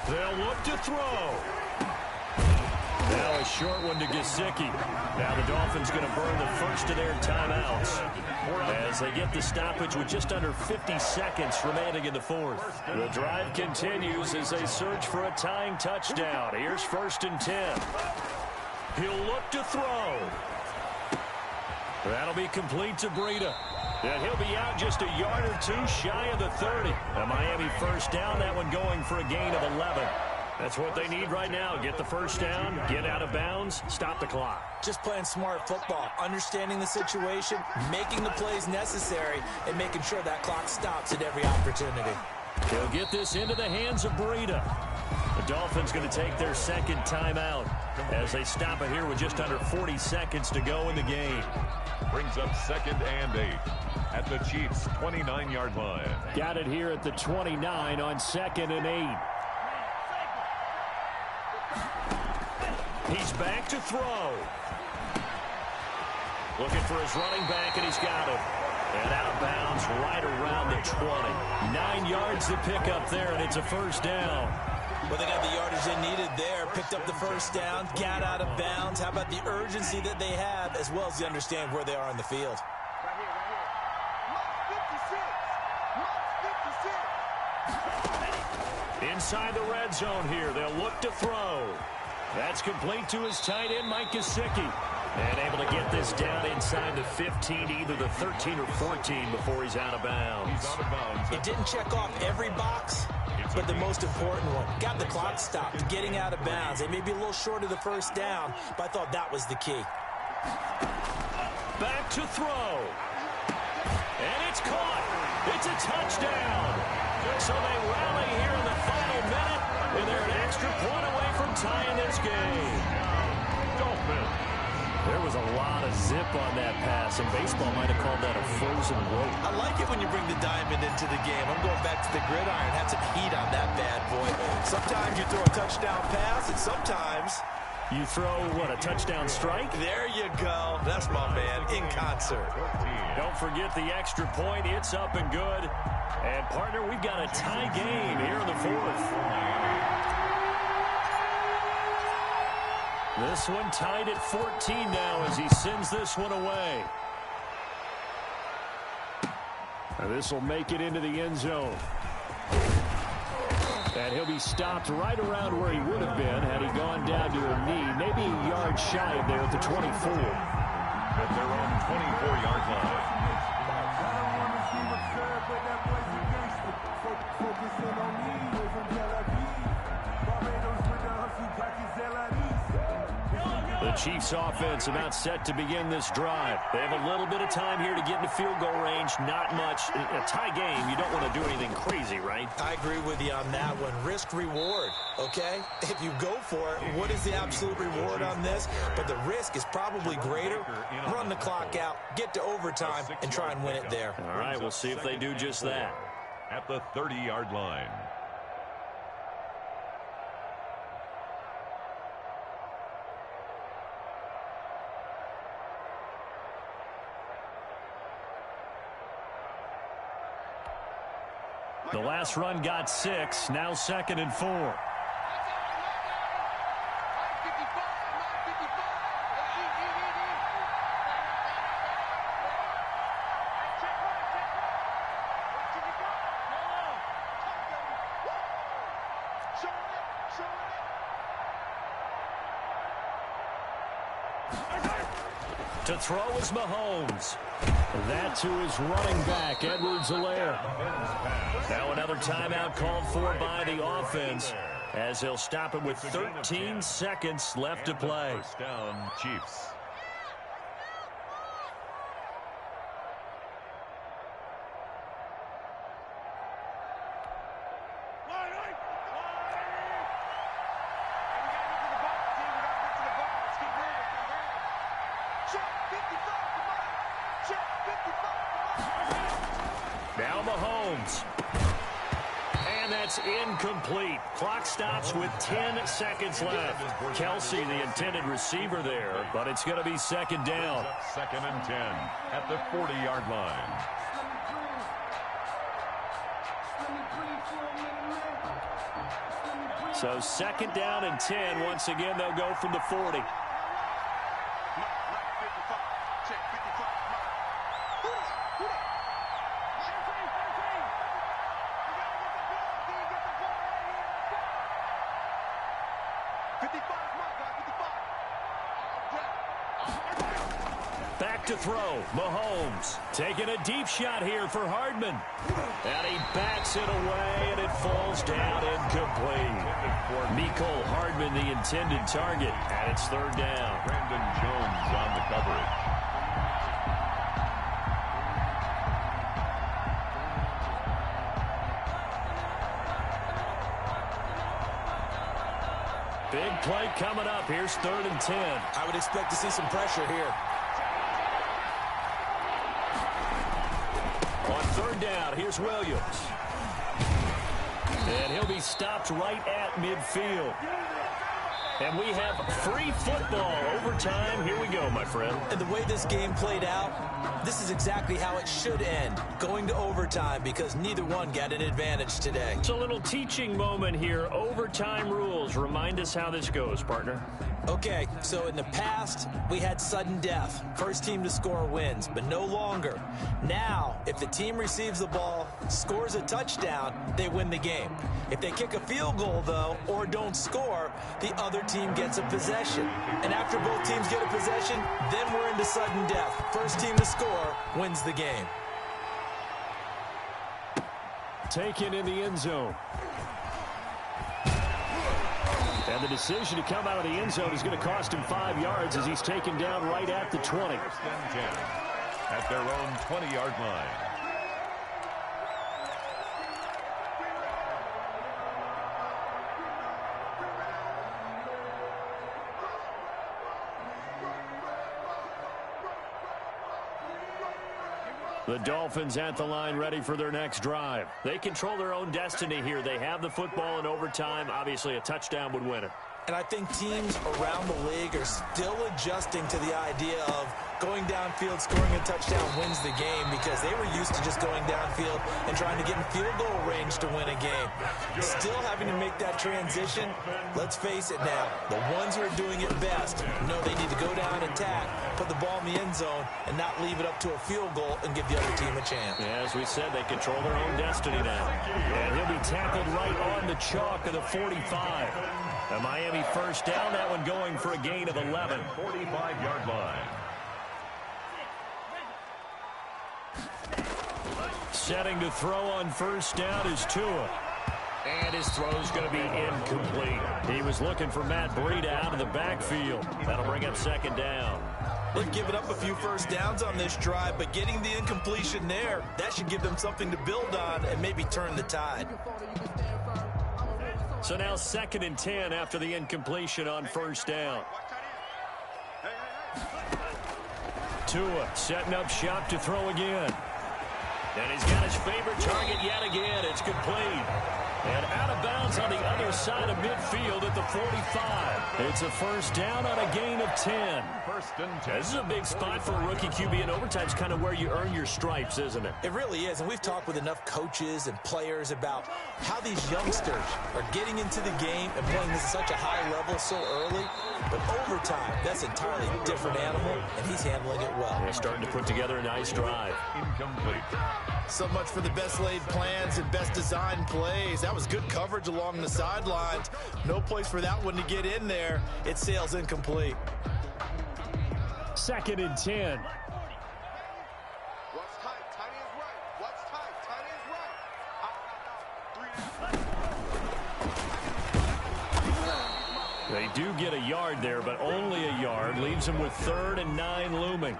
2. They'll look to throw. Now a short one to Gesicki. Now the Dolphins going to burn the first of their timeouts as they get the stoppage with just under 50 seconds remaining in the fourth. The drive continues as they search for a tying touchdown. Here's 1st and 10. He'll look to throw. That'll be complete to Breida. And he'll be out just a yard or two shy of the 30. A Miami first down, that one going for a gain of 11. That's what they need right now. Get the first down, get out of bounds, stop the clock. Just playing smart football, understanding the situation, making the plays necessary, and making sure that clock stops at every opportunity. He'll get this into the hands of Breida. The Dolphins going to take their second timeout as they stop it here with just under 40 seconds to go in the game. Brings up 2nd and 8 at the Chiefs' 29-yard line. Got it here at the 29 on 2nd and 8. He's back to throw. Looking for his running back, and he's got him. And out of bounds right around the 20. 9 yards to pick up there, and it's a first down. Well, they got the yardage they needed there. Picked up the first down, got out of bounds. How about the urgency that they have, as well as they understand where they are in the field? Inside the red zone here. They'll look to throw. That's complete to his tight end, Mike Gesicki. And able to get this down inside the 15, either the 13 or 14 before he's out of bounds. He's out of bounds. It didn't check off every box, but the most important one. Got the clock stopped, getting out of bounds. They may be a little short of the first down, but I thought that was the key. Back to throw. And it's caught. It's a touchdown. So they rally here in the final minute, and they're an extra point away from tying this game. Dolphins. There was a lot of zip on that pass, and baseball might have called that a frozen rope. I like it when you bring the diamond into the game. I'm going back to the gridiron. Had some heat on that bad boy. Sometimes you throw a touchdown pass, and sometimes you throw, what, a touchdown strike? There you go. That's my man, in concert. Don't forget the extra point. It's up and good. And, partner, we've got a tie game here in the fourth. This one tied at 14 now as he sends this one away. And this will make it into the end zone. And he'll be stopped right around where he would have been had he gone down to a knee, maybe a yard shy of there at the 24. At their own 24-yard line. The Chiefs offense about set to begin this drive. They have a little bit of time here to get into field goal range. Not much. A tie game, you don't want to do anything crazy, right? I agree with you on that one. Risk reward, okay? If you go for it, what is the absolute reward on this? But the risk is probably greater. Run the clock out, get to overtime, and try and win it there. All right, we'll see if they do just that. At the 30-yard line. The last run got 6, now 2nd and 4. To throw is Mahomes. That to his running back, Edwards-Helaire. Now another timeout called for by the offense as they'll stop it with 13 seconds left to play. First down, Chiefs. Now Mahomes. And that's incomplete. Clock stops with 10 seconds left. Kelsey, the intended receiver there, but it's going to be 2nd down. 2nd and 10 at the 40-yard line. So 2nd down and 10. Once again, they'll go from the 40. Back to throw. Mahomes taking a deep shot here for Hardman. And he backs it away, and it falls down incomplete. Mecole Hardman, the intended target, and it's 3rd down. Brandon Jones on the coverage. Big play coming up. Here's 3rd and 10. I would expect to see some pressure here. On 3rd down, here's Williams. And he'll be stopped right at midfield. And we have free football. Overtime. Here we go, my friend. And the way this game played out, this is exactly how it should end. Going to overtime because neither one got an advantage today. It's a little teaching moment here. Overtime rules. Remind us how this goes, partner. Okay, so in the past, we had sudden death. First team to score wins, but no longer. Now, if the team receives the ball, scores a touchdown, they win the game. If they kick a field goal, though, or don't score, the other team gets a possession. And after both teams get a possession, then we're into sudden death. First team to score wins the game. Taken in the end zone. And the decision to come out of the end zone is going to cost him 5 yards as he's taken down right at the 20. 1st and 10 at their own 20-yard line. The Dolphins at the line ready for their next drive. They control their own destiny here. They have the football in overtime. Obviously, a touchdown would win it. And I think teams around the league are still adjusting to the idea of going downfield, scoring a touchdown wins the game because they were used to just going downfield and trying to get in field goal range to win a game. Still having to make that transition. Let's face it now, the ones who are doing it best know they need to go down, attack, put the ball in the end zone, and not leave it up to a field goal and give the other team a chance. Yeah, as we said, they control their own destiny now. And he'll be tackled right on the chalk of the 45. A Miami first down, that one going for a gain of 11. 45-yard line. Setting to throw on first down is Tua. And his throw's going to be incomplete. He was looking for Matt Breida out of the backfield. That'll bring up 2nd down. They've given up a few first downs on this drive, but getting the incompletion there, that should give them something to build on and maybe turn the tide. So now 2nd and 10 after the incompletion on first down. Tua setting up shop to throw again. And he's got his favorite target yet again. It's complete. And out of bounds on the other side of midfield at the 45. It's a first down on a gain of 10. 1st and 10. This is a big spot for a rookie QB, and overtime's kind of where you earn your stripes, isn't it? It really is, and we've talked with enough coaches and players about how these youngsters are getting into the game and playing this at such a high level so early. But overtime, that's an entirely different animal, and he's handling it well. They're starting to put together a nice drive. Incomplete. So much for the best laid plans and best designed plays. That was good coverage along the sidelines. No place for that one to get in there. It sails incomplete. 2nd and 10. What's tight? Tight is right. What's tight? Tight is right. 3 They do get a yard there, but only a yard. Leaves them with 3rd and 9 looming.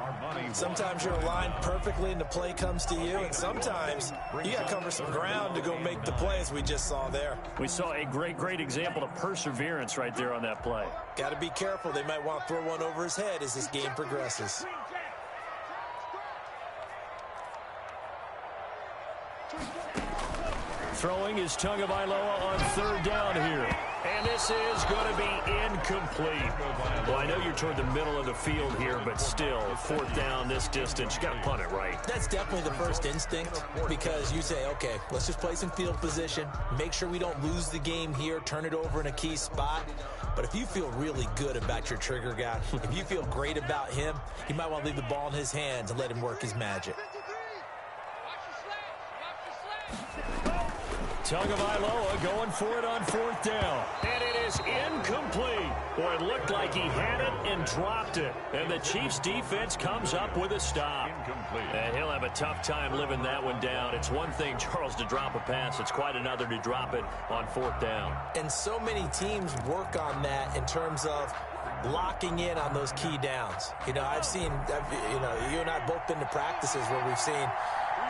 Sometimes you're aligned perfectly and the play comes to you, and sometimes you got to cover some ground to go make the play, as we just saw there. We saw a great example of perseverance right there on that play. Got to be careful. They might want to throw one over his head as this game progresses. Throwing is Tagovailoa on 3rd down here. And this is going to be incomplete. Well, I know you're toward the middle of the field here, but still, 4th down this distance, you got to punt it right. That's definitely the first instinct because you say, okay, let's just play some field position, make sure we don't lose the game here, turn it over in a key spot. But if you feel really good about your trigger guy, if you feel great about him, you might want to leave the ball in his hands and let him work his magic. Tagovailoa going for it on 4th down. And it is incomplete. Boy, it looked like he had it and dropped it. And the Chiefs defense comes up with a stop. Incomplete. And he'll have a tough time living that one down. It's one thing, Charles, to drop a pass. It's quite another to drop it on 4th down. And so many teams work on that in terms of locking in on those key downs. You know, I've seen, you know, you and I have both been to practices where we've seen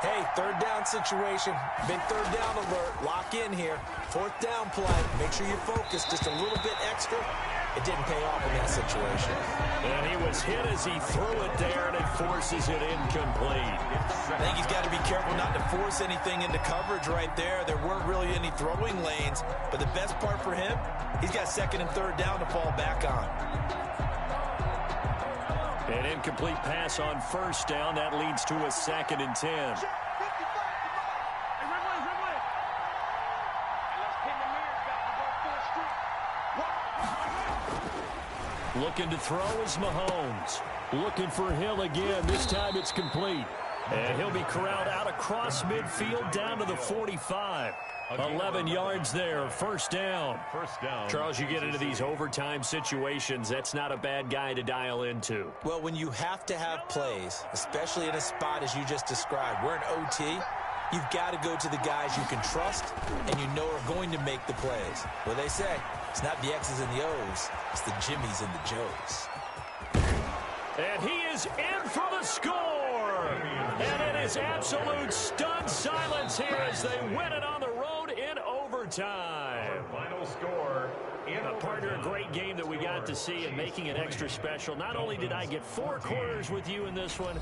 Hey, third down situation. Big third down alert. Lock in here. Fourth down play. Make sure you focus just a little bit extra. It didn't pay off in that situation. And he was hit as he threw it there, and it forces it incomplete. I think he's got to be careful not to force anything into coverage right there. There weren't really any throwing lanes, but the best part for him, he's got second and third down to fall back on. An incomplete pass on first down. That leads to a 2nd and 10. Looking to throw is Mahomes. Looking for Hill again. This time it's complete. And he'll be corralled out across midfield down to the 45. 11 yards there, first down. Charles, you get into these overtime situations, that's not a bad guy to dial into. Well, when you have to have plays, especially in a spot as you just described, we're in OT, you've got to go to the guys you can trust and you know are going to make the plays. Well, they say it's not the X's and the O's, it's the Jimmies and the Joes. And he is in for the score. And it is absolute stunned silence here as they win it on the road in overtime. Final score in partner, a great game that we got to see and making it extra special. Not only did I get 4 quarters with you in this one,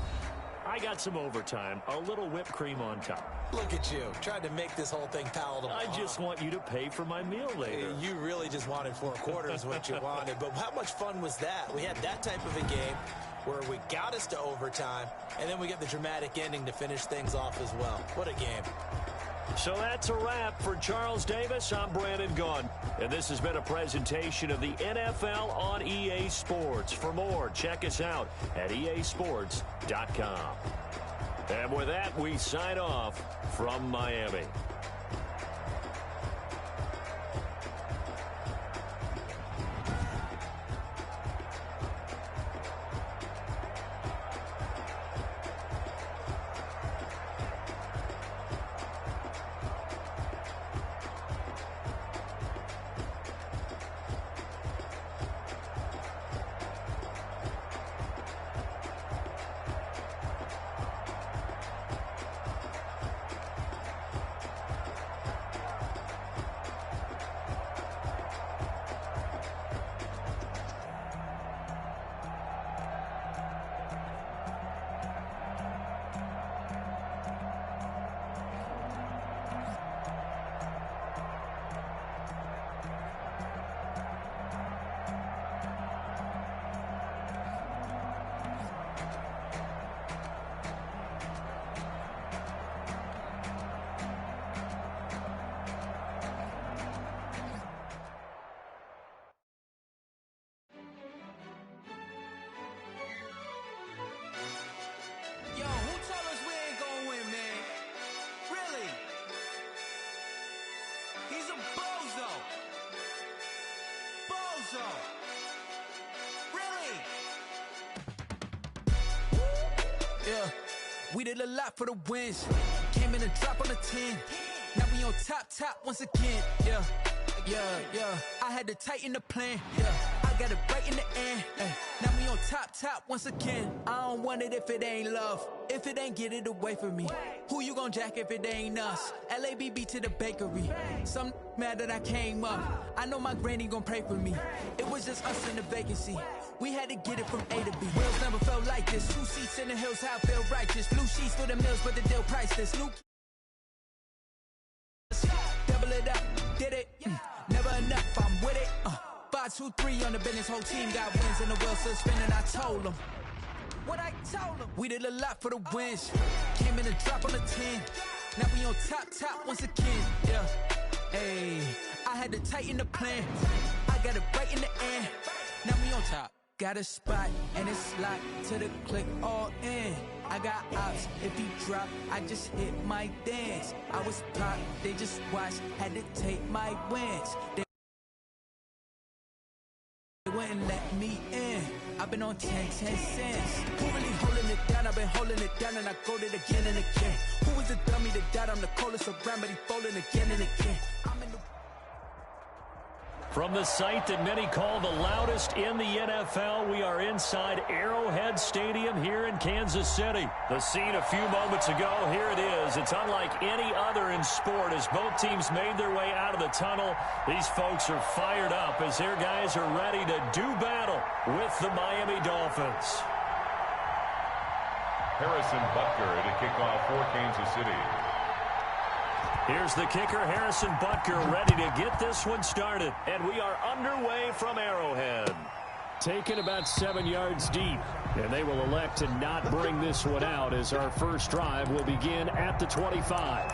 I got some overtime, a little whipped cream on top. Look at you, trying to make this whole thing palatable. I just want you to pay for my meal later. You really just wanted 4 quarters what you wanted, but how much fun was that? We had that type of a game where we got us to overtime, and then we get the dramatic ending to finish things off as well. What a game. So that's a wrap for Charles Davis. I'm Brandon Gaughan, and this has been a presentation of the NFL on EA Sports. For more, check us out at easports.com. And with that, we sign off from Miami. Yeah, we did a lot for the wins. Came in and drop on the 10. Now we on top once again. Yeah. I had to tighten the plan. Yeah, I got it right in the end. Now we on top once again. I don't want it if it ain't love. If it ain't, get it away from me. Who you gon' jack if it ain't us? LABB to the bakery. Some mad that I came up. I know my granny gon' pray for me. It was just us in the vacancy. We had to get it from A to B. Wheels never felt like this. 2 seats in the hills, how I feel righteous. Blue sheets for the mills, but the deal priceless. New double it up, did it. Never enough, I'm with it. 5, 2, 3 on the business. Whole team got wins and the wheel still spinning. I told them what I told them. We did a lot for the wins. Came in and drop on the 10. Now we on top once again. Yeah, hey, I had to tighten the plan. I got it right in the end. Now we on top. Got a spot and it's locked to the click all in. I got ops, if he drop, I just hit my dance. I was pop, they just watched, had to take my wins. They wouldn't let me in. I've been on 10 cents. Who really holding it down? I've been holding it down and I go it again and again. Who was the dummy that died? I'm the coldest around, but he folding again and again. I'm in the From the site that many call the loudest in the NFL, we are inside Arrowhead Stadium here in Kansas City. The scene a few moments ago, here it is. It's unlike any other in sport as both teams made their way out of the tunnel. These folks are fired up as their guys are ready to do battle with the Miami Dolphins. Harrison Butker to kick off for Kansas City. Here's the kicker, Harrison Butker, ready to get this one started. And we are underway from Arrowhead. Taken about 7 yards deep. And they will elect to not bring this one out as our first drive will begin at the 25.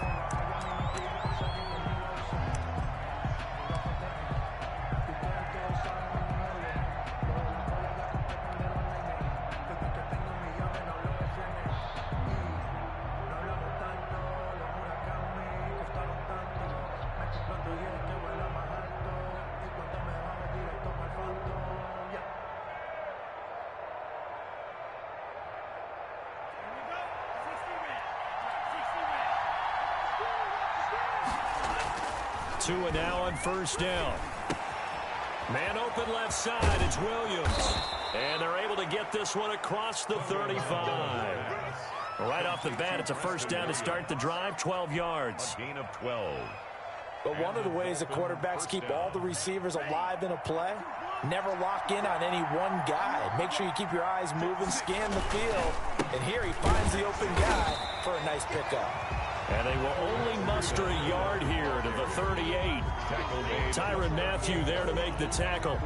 Tua now on first down. Man open left side, it's Williams. And they're able to get this one across the 35. Right off the bat, it's a first down to start the drive, 12 yards. A gain of 12. But one of the ways the quarterbacks keep all the receivers alive in a play, never lock in on any one guy. Make sure you keep your eyes moving, scan the field. And here he finds the open guy for a nice pickup. And they will only muster a yard here to the 38. Tyrann Mathieu there to make the tackle.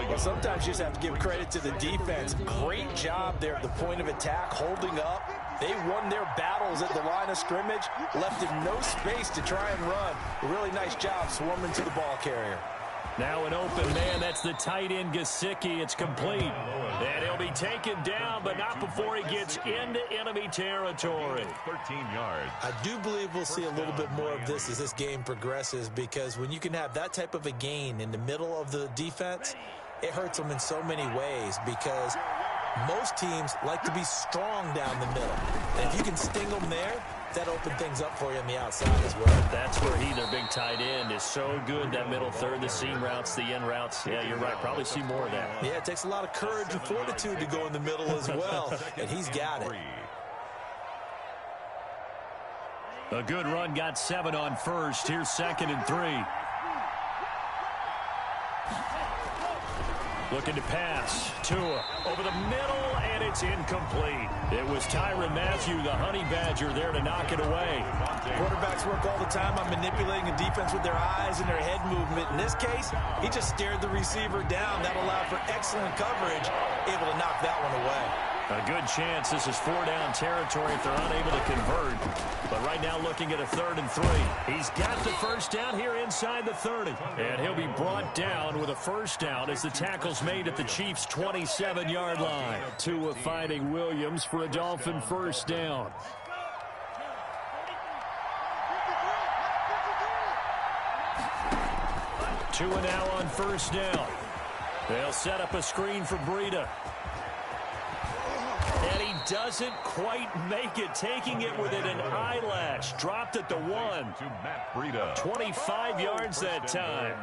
Well, sometimes you just have to give credit to the defense. Great job there at the point of attack, holding up. They won their battles at the line of scrimmage, left him no space to try and run. A really nice job swarming to the ball carrier. Now an open man, that's the tight end Gesicki. It's complete. And he'll be taken down, but not before he gets into enemy territory. 13 yards. I do believe we'll see a little bit more of this as this game progresses, because when you can have that type of a gain in the middle of the defense, it hurts them in so many ways, because most teams like to be strong down the middle. And if you can sting them there, that open things up for you on the outside as well. That's where their big tight end, is so good. That middle third, the seam routes, the in routes. Yeah, you're right. Probably see more of that. Yeah, it takes a lot of courage and fortitude to go in the middle as well. And he's got it. A good run, got 7 on first. Here's 2nd and 3. Looking to pass. Tua over the middle, and it's incomplete. It was Tyrann Mathieu, the honey badger, there to knock it away. Quarterbacks work all the time on manipulating a defense with their eyes and their head movement. In this case, he just stared the receiver down. That allowed for excellent coverage, able to knock that one away. A good chance this is 4-down territory if they're unable to convert. But right now looking at a 3rd and 3. He's got the first down here inside the 30. And he'll be brought down with a first down as the tackle's made at the Chiefs' 27-yard line. Tua finding Williams for a Dolphin first down. Tua now on first down. They'll set up a screen for Breida. And he doesn't quite make it, taking it within an eyelash. Dropped at the 1. To Matt Breida. 25 yards that time.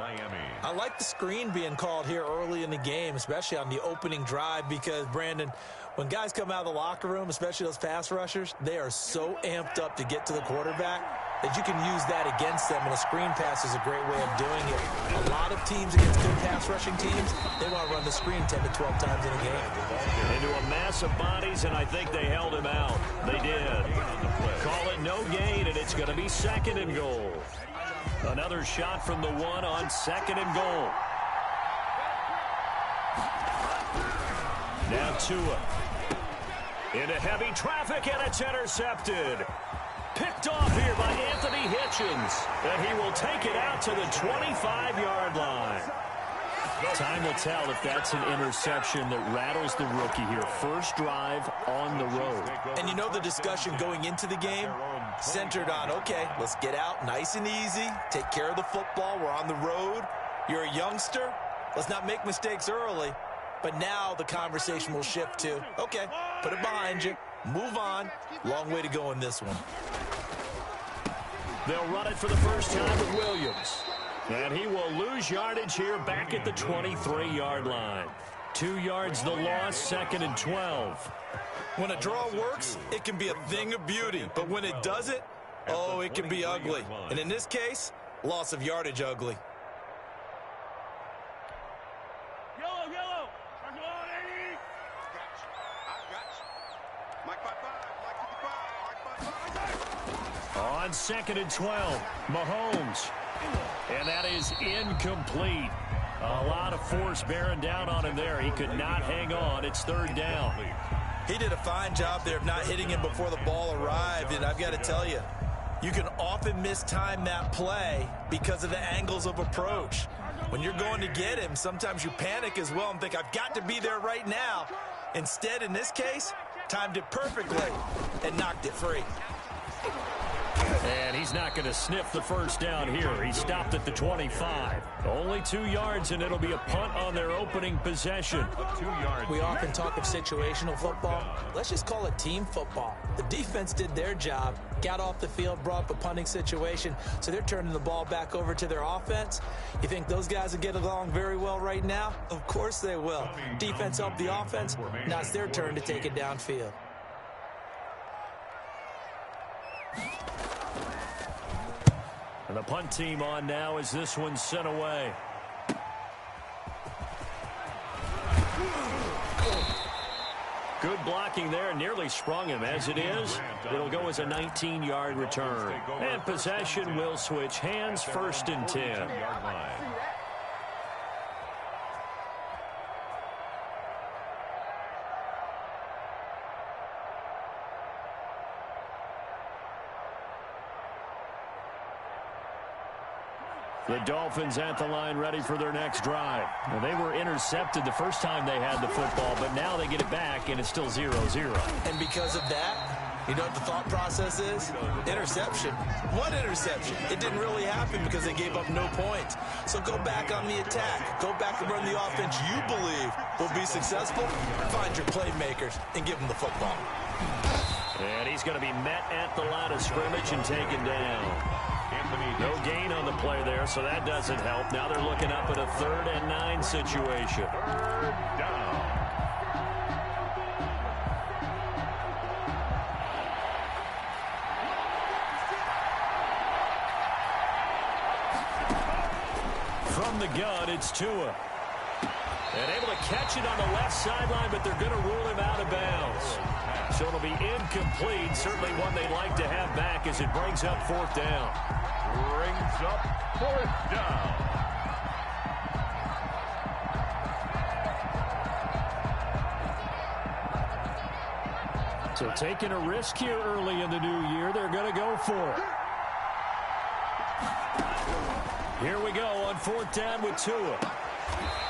I like the screen being called here early in the game, especially on the opening drive, because, Brandon, when guys come out of the locker room, especially those pass rushers, they are so amped up to get to the quarterback that you can use that against them, and a screen pass is a great way of doing it. A lot of teams against good pass rushing teams, they want to run the screen 10 to 12 times in a game. Into a mass of bodies, and I think they held him out. They did. Call it no gain, and it's going to be 2nd and goal. Another shot from the 1 on 2nd and goal. Now Tua. Into heavy traffic, and it's intercepted. Picked off here by Anthony Hitchens. And he will take it out to the 25-yard line. Time will tell if that's an interception that rattles the rookie here. First drive on the road. And you know the discussion going into the game centered on, okay, let's get out nice and easy, take care of the football, we're on the road. You're a youngster, let's not make mistakes early. But now the conversation will shift to, okay, put it behind you, move on. Long way to go in this one. They'll run it for the first time with Williams. And he will lose yardage here back at the 23-yard line. 2 yards the loss, 2nd and 12. When a draw works, it can be a thing of beauty. But when it doesn't, oh, it can be ugly. And in this case, loss of yardage ugly. Yellow. On 2nd and 12, Mahomes. And that is incomplete. A lot of force bearing down on him there. He could not hang on. It's 3rd down. He did a fine job there of not hitting him before the ball arrived. And I've got to tell you, you can often mistime that play because of the angles of approach. When you're going to get him, sometimes you panic as well and think, I've got to be there right now. Instead, in this case, timed it perfectly and knocked it free. And he's not going to sniff the first down here. He stopped at the 25. Only 2 yards, and it'll be a punt on their opening possession. We often talk of situational football. Let's just call it team football. The defense did their job, got off the field, brought up a punting situation, so they're turning the ball back over to their offense. You think those guys will get along very well right now? Of course they will. Defense helped the offense. Now it's their turn to take it downfield. And the punt team on now as this one's sent away. Good blocking there. Nearly sprung him. As it is, it'll go as a 19-yard return. And possession will switch hands, 1st and 10. The Dolphins at the line ready for their next drive. Now, they were intercepted the first time they had the football, but now they get it back, and it's still 0-0. And because of that, you know what the thought process is? Interception. What interception? It didn't really happen because they gave up no points. So go back on the attack. Go back and run the offense you believe will be successful. Find your playmakers and give them the football. And he's going to be met at the line of scrimmage and taken down. No gain on the play there, so that doesn't help. Now they're looking up at a 3rd and 9 situation. 3rd down. From the gun, it's Tua. And able to catch it on the left sideline, but they're going to rule him out of bounds. So it'll be incomplete. Certainly one they'd like to have back as it brings up 4th down. Brings up 4th down. So taking a risk here early in the new year. They're going to go for it. Here we go on 4th down with Tua.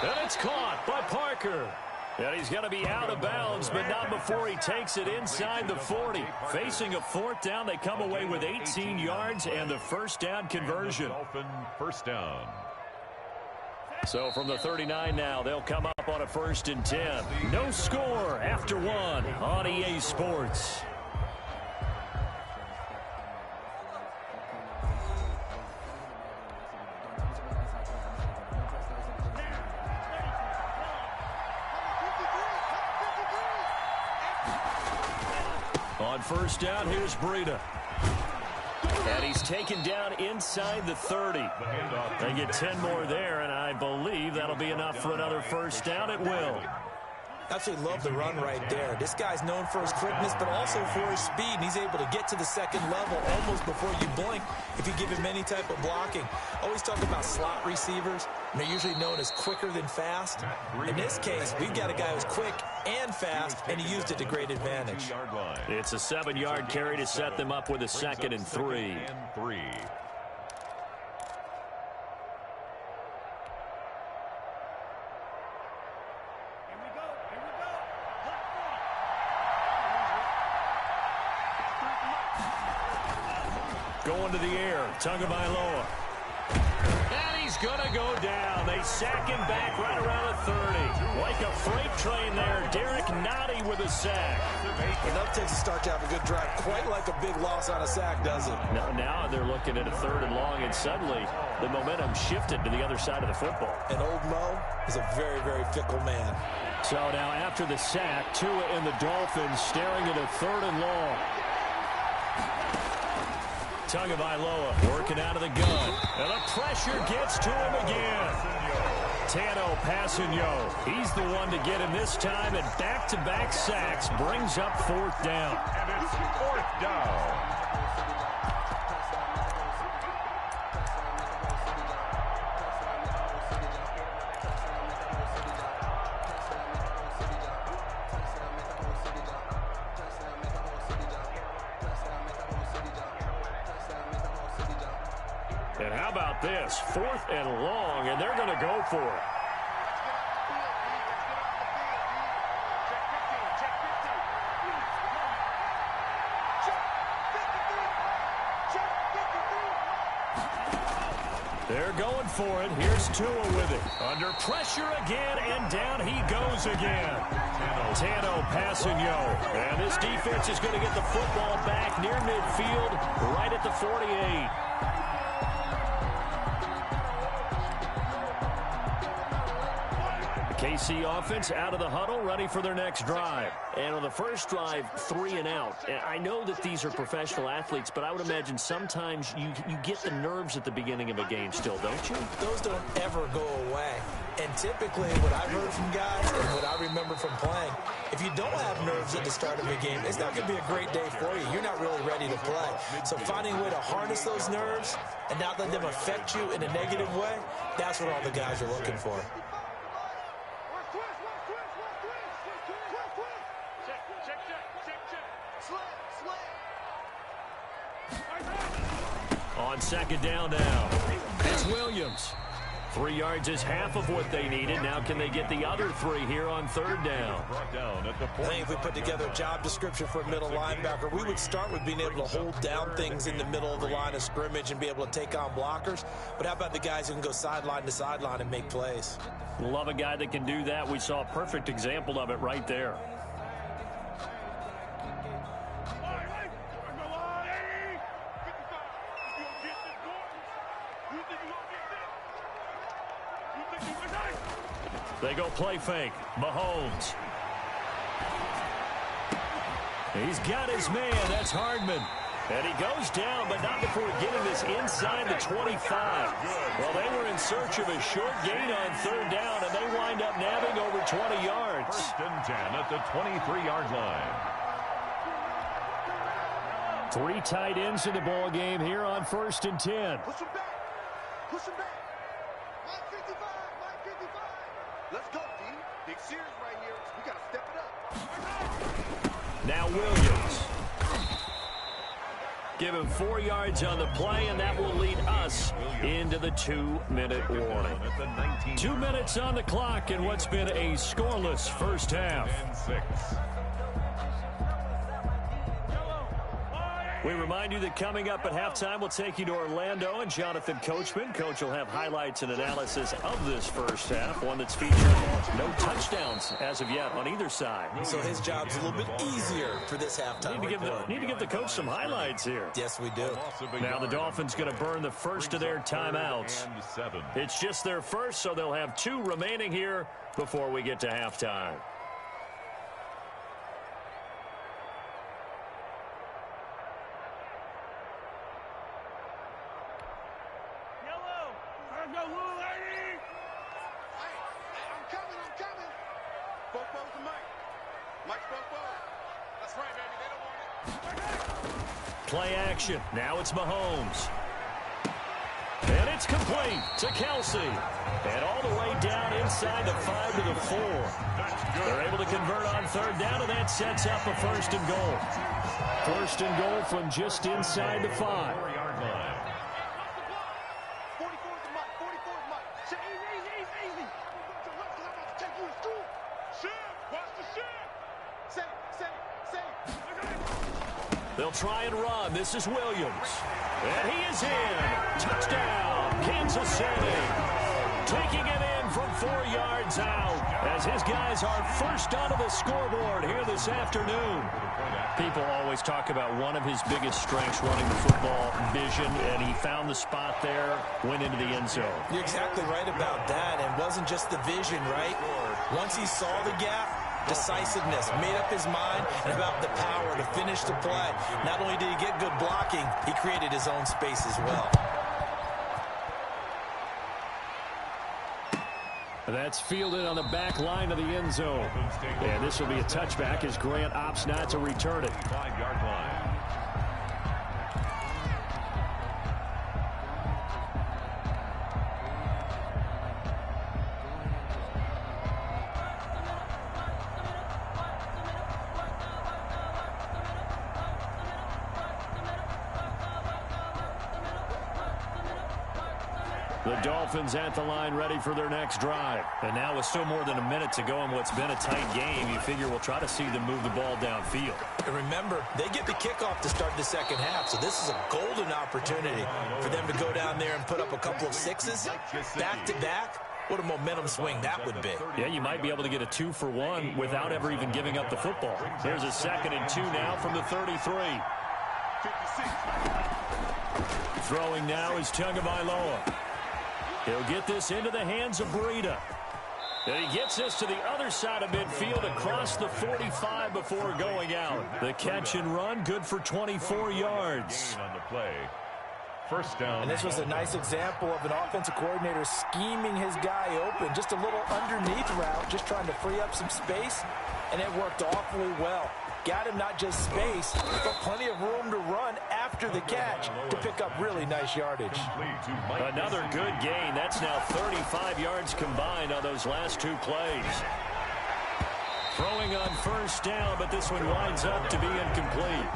And it's caught by Parker. And he's going to be out of bounds, but not before he takes it inside the 40. Facing a 4th down, they come away with 18 yards and the 1st down conversion. Dolphin 1st down. So from the 39 now, they'll come up on a 1st and 10. No score after 1 on EA Sports. On 1st down, here's Breida. And he's taken down inside the 30. They get 10 more there, and I believe that'll be enough for another 1st down. It will. Absolutely love the run right there. This guy's known for his quickness, but also for his speed. And he's able to get to the 2nd level almost before you blink if you give him any type of blocking. Always talk about slot receivers, and they're usually known as quicker than fast. In this case, we've got a guy who's quick and fast, and he used it to great advantage. It's a 7-yard carry to set them up with a 2nd and 3. Going to the air, Tagovailoa. And he's he's going to go down. They sack him back right around the 30. Like a freight train there. Derek Nottie with a sack. Enough takes to start to have a good drive. Quite like a big loss on a sack, does it? Now they're looking at a 3rd and long, and suddenly the momentum shifted to the other side of the football. And old Mo is a very, very fickle man. So now after the sack, Tua and the Dolphins staring at a 3rd and long. Tagovailoa working out of the gun. And the pressure gets to him again. Tano Passanio. He's the one to get him this time, and back-to-back sacks brings up 4th down. And it's 4th down. And how about this? 4th and long, and they're going to go for it. They're going for it. Here's Tua with it. Under pressure again, and down he goes again. Tano Passanio. And this defense is going to get the football back near midfield, right at the 48. KC offense out of the huddle, ready for their next drive. And on the first drive, 3 and out. And I know that these are professional athletes, but I would imagine sometimes you get the nerves at the beginning of a game still, don't you? Those don't ever go away. And typically what I've heard from guys and what I remember from playing, if you don't have nerves at the start of a game, it's not going to be a great day for you. You're not really ready to play. So finding a way to harness those nerves and not let them affect you in a negative way, that's what all the guys are looking for. On 2nd down now, it's Williams. 3 yards is half of what they needed. Now can they get the other 3 here on 3rd down? I think if we put together a job description for a middle linebacker, we would start with being able to hold down things in the middle of the line of scrimmage and be able to take on blockers. But how about the guys who can go sideline to sideline and make plays? Love a guy that can do that. We saw a perfect example of it right there. They go play fake. Mahomes. He's got his man. That's Hardman. And he goes down, but not before getting this inside the 25. Well, they were in search of a short gain on 3rd down, and they wind up nabbing over 20 yards. 1st and 10 at the 23-yard line. 3 tight ends in the ball game here on 1st and 10. Push him back. Push him back. Line 55. Line 55. Let's go, D. Big series right here. We got to step it up. Now Williams. Give him 4 yards on the play, and that will lead us into the 2-minute warning. 2 minutes on the clock in what's been a scoreless first half. 6. We remind you that coming up at halftime, we'll take you to Orlando and Jonathan Coachman. Coach will have highlights and analysis of this first half, one that's featured no touchdowns as of yet on either side. So his job's a little bit easier for this halftime. Need to give the coach some highlights here. Yes, we do. Now the Dolphins going to burn the first of their timeouts. It's just their first, so they'll have 2 remaining here before we get to halftime. Play action. Now it's Mahomes. And it's complete to Kelsey. And all the way down inside the 5 to the 4. They're able to convert on 3rd down, and that sets up a 1st and goal. 1st and goal from just inside the 5. They'll try and run. This is Williams. And he is in. Touchdown. Kansas City taking it in from 4 yards out as his guys are first onto the scoreboard here this afternoon. People always talk about one of his biggest strengths running the football, vision, and he found the spot there, went into the end zone. You're exactly right about that, and it wasn't just the vision, right? Once he saw the gap, decisiveness, made up his mind, and about the power to finish the play. Not only did he get good blocking, he created his own space as well. That's fielded on the back line of the end zone. And this will be a touchback as Grant opts not to return it. 5-yard line. The Dolphins at the line ready for their next drive. And now with still more than a minute to go in what's been a tight game, you figure we'll try to see them move the ball downfield. And remember, they get the kickoff to start the second half, so this is a golden opportunity for them to go down there and put up a couple of sixes back-to-back. What a momentum swing that would be. Yeah, you might be able to get a 2-for-1 without ever even giving up the football. Here's a 2nd and 2 now from the 33. Throwing now is Tagovailoa. He'll get this into the hands of Breida. And he gets this to the other side of midfield across the 45 before going out. The catch and run, good for 24 yards. On the play. First down. And this was a nice example of an offensive coordinator scheming his guy open. Just a little underneath route, just trying to free up some space, and it worked awfully well. Got him not just space, but plenty of room to run after the catch to pick up really nice yardage. Another good gain. That's now 35 yards combined on those last 2 plays. Throwing on first down, but this one winds up to be incomplete.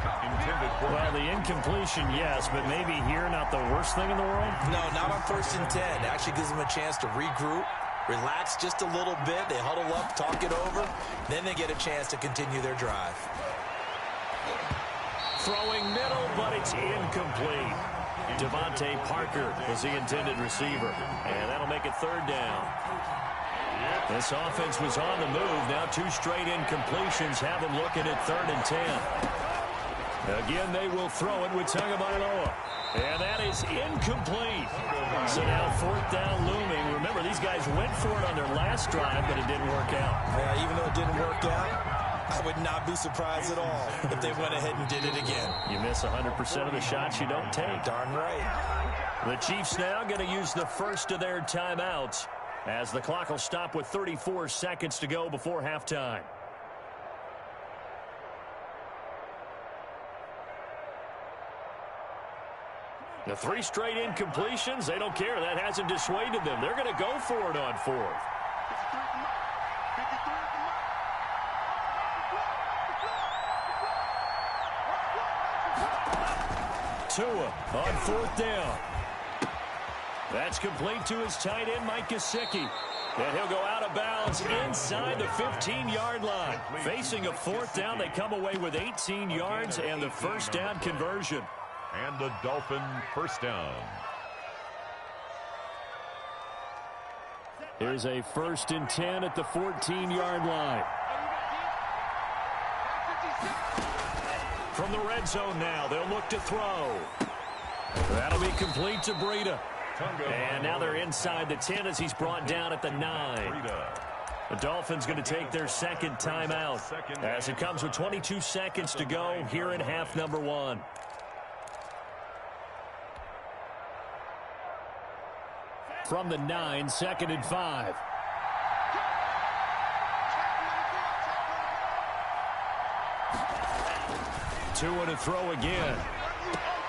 Well, the incompletion, yes, but maybe here not the worst thing in the world? No, not on 1st and 10. Actually gives them a chance to regroup, relax just a little bit. They huddle up, talk it over. Then they get a chance to continue their drive. Throwing middle, but it's incomplete. Devontae Parker was the intended receiver. And that'll make it 3rd down. This offense was on the move. Now 2 straight incompletions have them looking at 3rd and 10. Again, they will throw it with Tagovailoa. And that is incomplete. So now 4th down looming. Remember, these guys went for it on their last drive, but it didn't work out. Yeah, even though it didn't work out, I would not be surprised at all if they went ahead and did it again. You miss 100% of the shots you don't take. Darn right. The Chiefs now going to use the first of their timeouts as the clock will stop with 34 seconds to go before halftime. The 3 straight incompletions, they don't care. That hasn't dissuaded them. They're going to go for it on 4th. Tua on 4th down. That's complete to his tight end, Mike Gesicki. And he'll go out of bounds inside the 15-yard line. Facing a 4th down, they come away with 18 yards and the first down conversion. And the Dolphin first down. Here's a 1st and 10 at the 14-yard line. From the red zone now, they'll look to throw. That'll be complete to Breida. And now they're inside the 10 as he's brought down at the 9. The Dolphins going to take their 2nd timeout as it comes with 22 seconds to go here in half number 1. From the 9, 2nd and 5. Tua to throw again.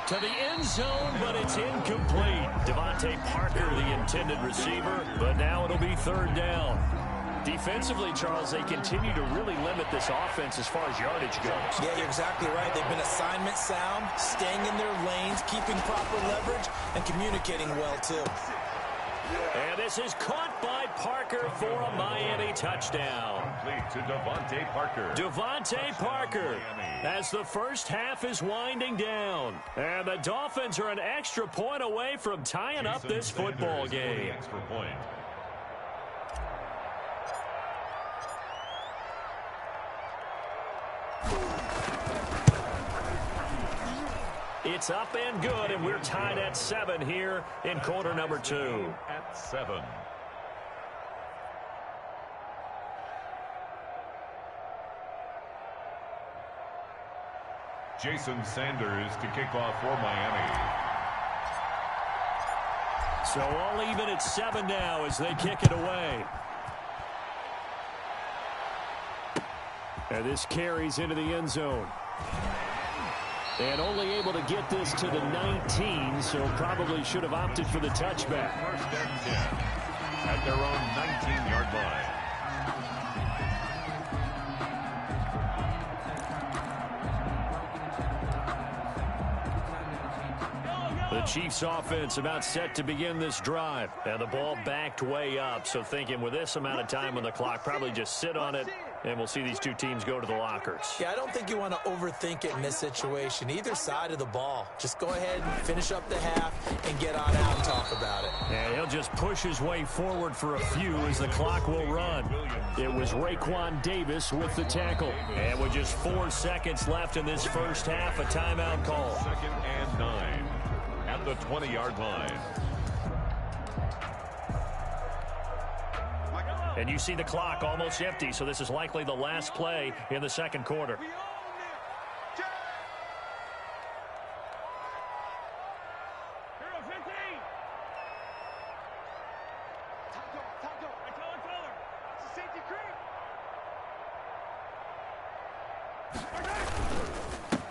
To the end zone, but it's incomplete. Devontae Parker, the intended receiver, but now it'll be 3rd down. Defensively, Charles, they continue to really limit this offense as far as yardage goes. Yeah, you're exactly right. They've been assignment sound, staying in their lanes, keeping proper leverage, and communicating well, too. And this is caught by Parker for a Miami touchdown. Complete to Devontae Parker. Devontae Parker as the first half is winding down. And the Dolphins are an extra point away from tying up this football game. Extra point. It's up and good, and we're tied at 7 here in quarter number 2. At 7. Jason Sanders to kick off for Miami. So all even at 7 now as they kick it away. And this carries into the end zone. And only able to get this to the 19, so probably should have opted for the touchback. First and 10 at their own 19-yard line. The Chiefs offense about set to begin this drive. And the ball backed way up, so thinking with this amount of time on the clock, probably just sit on it, and we'll see these two teams go to the lockers. Yeah, I don't think you want to overthink it in this situation. Either side of the ball. Just go ahead and finish up the half and get on out and talk about it. And he'll just push his way forward for a few as the clock will run. It was Raekwon Davis with the tackle. And with just 4 seconds left in this first half, a timeout call. 2nd and 9 at the 20-yard line. And you see the clock almost empty, so this is likely the last play in the second quarter.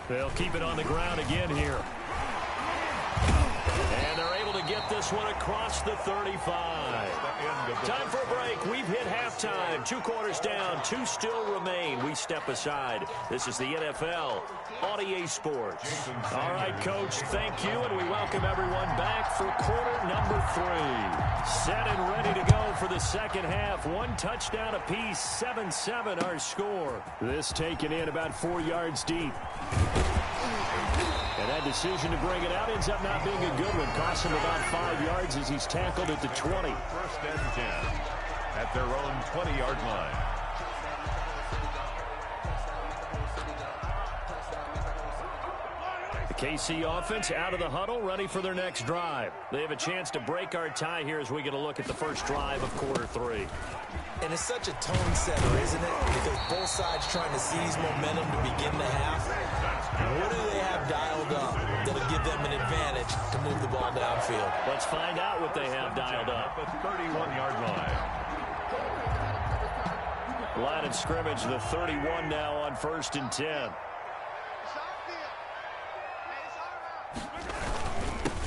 They'll keep it on the ground again here. And they're able to get this one across the 35. Time for a break. We've hit halftime. 2 quarters down. 2 still remain. We step aside. This is the NFL on EA Sports. All right, Coach, thank you, and we welcome everyone back for quarter number 3. Set and ready to go for the second half. 1 touchdown apiece, 7-7 our score. This taken in about 4 yards deep. And that decision to bring it out ends up not being a good one. Costs him about 5 yards as he's tackled at the 20. First and 10 at their own 20-yard line. The KC offense out of the huddle, ready for their next drive. They have a chance to break our tie here as we get a look at the first drive of quarter 3. And it's such a tone setter, isn't it? Because both sides trying to seize momentum to begin the half. What do they have dialed up that'll give them an advantage to move the ball downfield? Let's find out what they have dialed up. At the 31-yard line. Line of scrimmage, the 31 now on 1st and 10.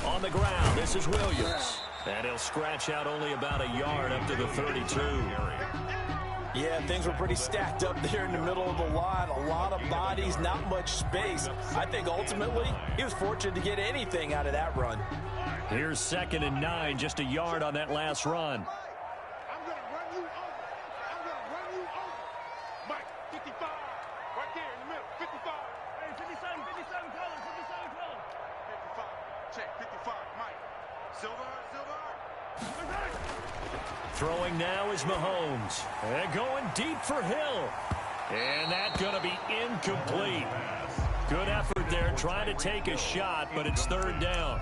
On the ground, this is Williams. And he'll scratch out only about a yard up to the 32. Yeah, things were pretty stacked up there in the middle of the line. A lot of bodies, not much space. I think ultimately he was fortunate to get anything out of that run. Here's 2nd and 9, just a yard on that last run. I'm going to run you over. I'm going to run you over. Mike, 55. Right there in the middle. 55. Hey, 57 color. 55. Check, 55. Mike. Silver. Throwing now is Mahomes. And going deep for Hill. And that's going to be incomplete. Good effort there, trying to take a shot, but it's 3rd down.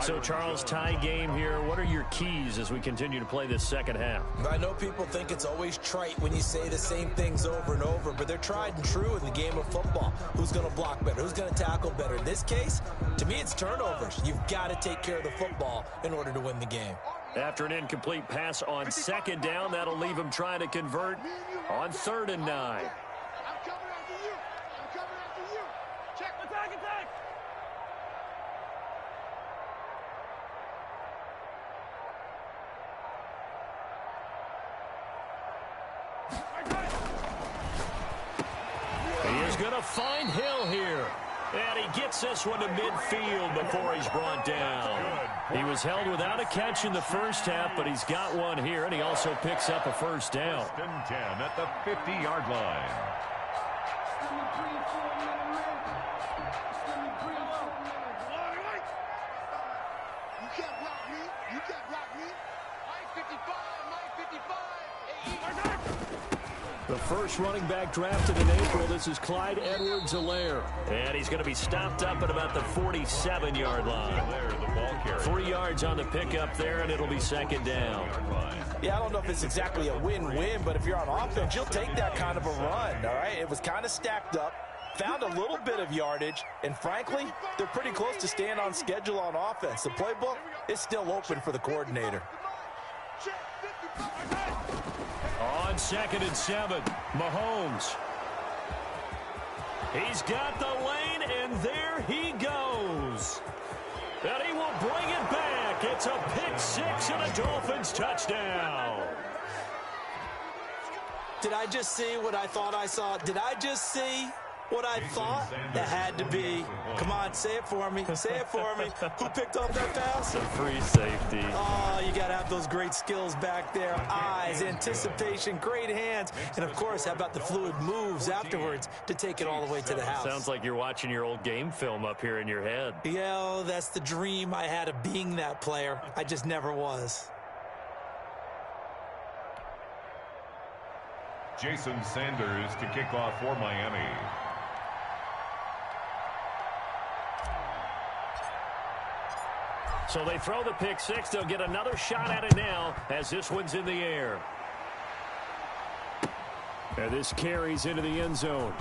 So, Charles, tie game here. What are your keys as we continue to play this second half? I know people think it's always trite when you say the same things over and over, but they're tried and true in the game of football. Who's going to block better? Who's going to tackle better? In this case, to me, it's turnovers. You've got to take care of the football in order to win the game. After an incomplete pass on 2nd down, that'll leave him trying to convert on 3rd and 9. I'm coming after you. I'm coming after you. Check. Attack. He is going to find Hill here. And he gets this one to midfield before he's brought down. He was held without a catch in the first half, but he's got one here, and he also picks up a first down. 10 at the 50-yard line. You can't block me. You can't block me. Mike 55, Mike 55. The first running back drafted in April. This is Clyde Edwards-Helaire. And he's going to be stopped up at about the 47-yard line. 3 yards on the pickup there, and it'll be second down. Yeah, I don't know if it's exactly a win-win, but if you're on offense, you'll take that kind of a run, all right? It was kind of stacked up, found a little bit of yardage, and frankly, they're pretty close to staying on schedule on offense. The playbook is still open for the coordinator. On 2nd and 7, Mahomes. He's got the lane, and there he goes. And he will bring it back. It's a pick six and a Dolphins touchdown. Did I just see what I thought I saw? Did I just see what I thought? That had to be. Come on, say it for me. Say it for me. Who picked off that pass? A free safety. Oh, you got to have those great skills back there. Eyes, anticipation, great hands. And, of course, how about the fluid moves afterwards to take it all the way to the house? Sounds like you're watching your old game film up here in your head. Yeah, that's the dream I had of being that player. I just never was. Jason Sanders to kick off for Miami. So they throw the pick six. They'll get another shot at it now as this one's in the air. And this carries into the end zone.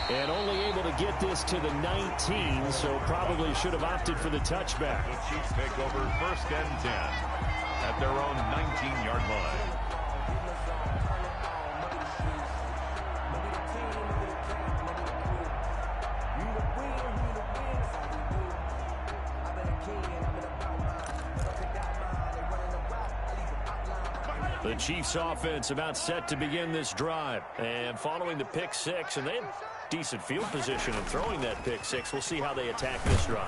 And only able to get this to the 19, so probably should have opted for the touchback. The Chiefs take over 1st and 10 at their own 19-yard line. The Chiefs offense about set to begin this drive. And following the pick six, and they had decent field position in throwing that pick six. We'll see how they attack this drive.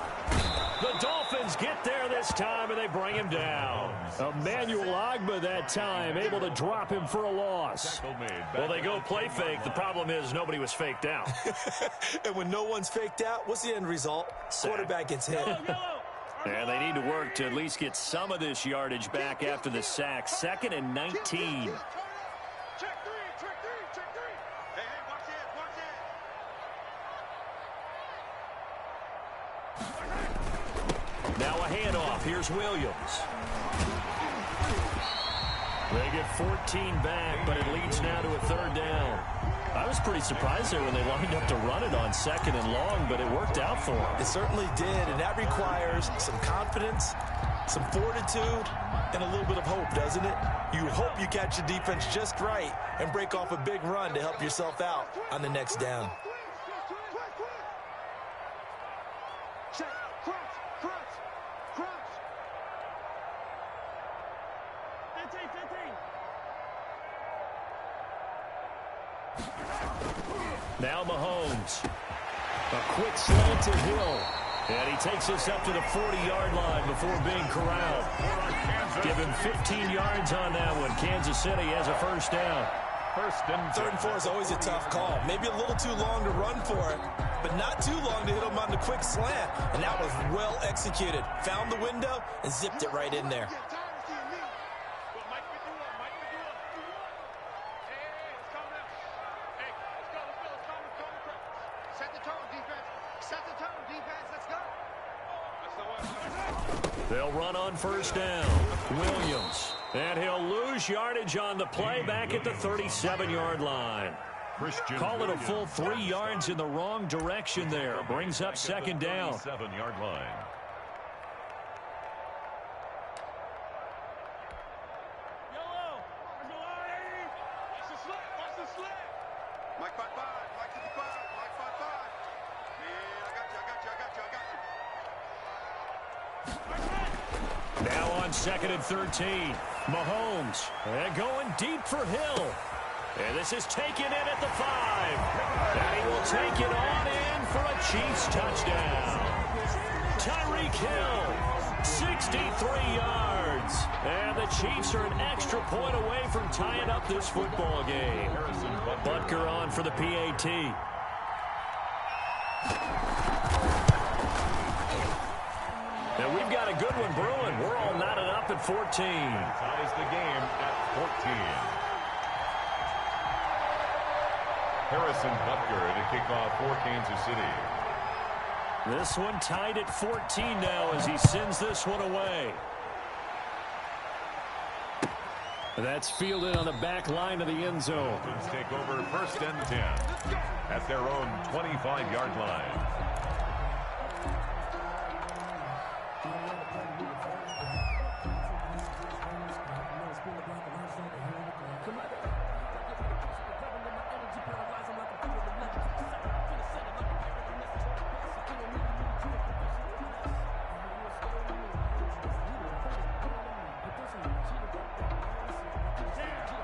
The Dolphins get there this time, and they bring him down. Emmanuel Ogbah that time, able to drop him for a loss. Well, they go play fake. The problem is nobody was faked out. And when no one's faked out, what's the end result? Quarterback gets hit. And they need to work to at least get some of this yardage back after the sack. 2nd and 19. Check three, check three. Hey, watch it. Now a handoff. Here's Williams. They get 14 back, but it leads now to a 3rd down. I was pretty surprised there when they lined up to run it on 2nd and long, but it worked out for them. It certainly did, and that requires some confidence, some fortitude, and a little bit of hope, doesn't it? You hope you catch the defense just right and break off a big run to help yourself out on the next down. Check, crunch. 15. Now Mahomes. A quick slant to Hill. And he takes us up to the 40-yard line before being corralled. Give him 15 yards on that one. Kansas City has a first down. 3rd and 4 is always a tough call. Maybe a little too long to run for it, but not too long to hit him on the quick slant. And that was well executed. Found the window and zipped it right in there. They'll run on first down. Williams. And he'll lose yardage on the play back at the 37-yard line. Call it a full 3 yards in the wrong direction there. Brings up 2nd down. 7-yard line. Mike 55, Mike 55, Mike 55. Yeah, I got you. Now on 2nd and 13. Mahomes. And going deep for Hill. And this is taken in at the 5. And he will take it on Chiefs touchdown. Tyreek Hill, 63 yards. And the Chiefs are an extra point away from tying up this football game. Butker on for the PAT. And we've got a good one brewing. We're all knotted up at 14. Ties the game at 14. Harrison Butker to kick off for Kansas City. This one tied at 14 now as he sends this one away. That's fielded on the back line of the end zone. Let's take over 1st and 10 at their own 25-yard line.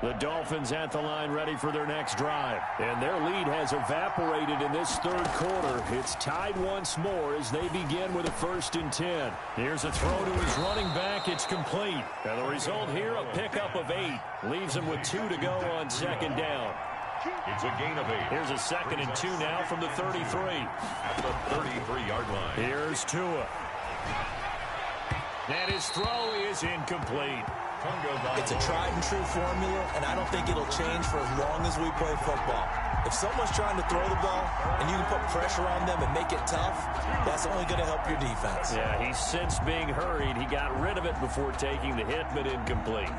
The Dolphins at the line ready for their next drive. And their lead has evaporated in this third quarter. It's tied once more as they begin with a 1st and 10. Here's a throw to his running back. It's complete. And the result here, a pickup of 8. Leaves him with 2 to go on 2nd down. It's a gain of 8. Here's a 2nd and 2 now from the 33. At the 33-yard line. Here's Tua. And his throw is incomplete. It's a tried-and-true formula, and I don't think it'll change for as long as we play football. If someone's trying to throw the ball and you can put pressure on them and make it tough, that's only going to help your defense. Yeah, he sensed being hurried. He got rid of it before taking the hit, but incomplete.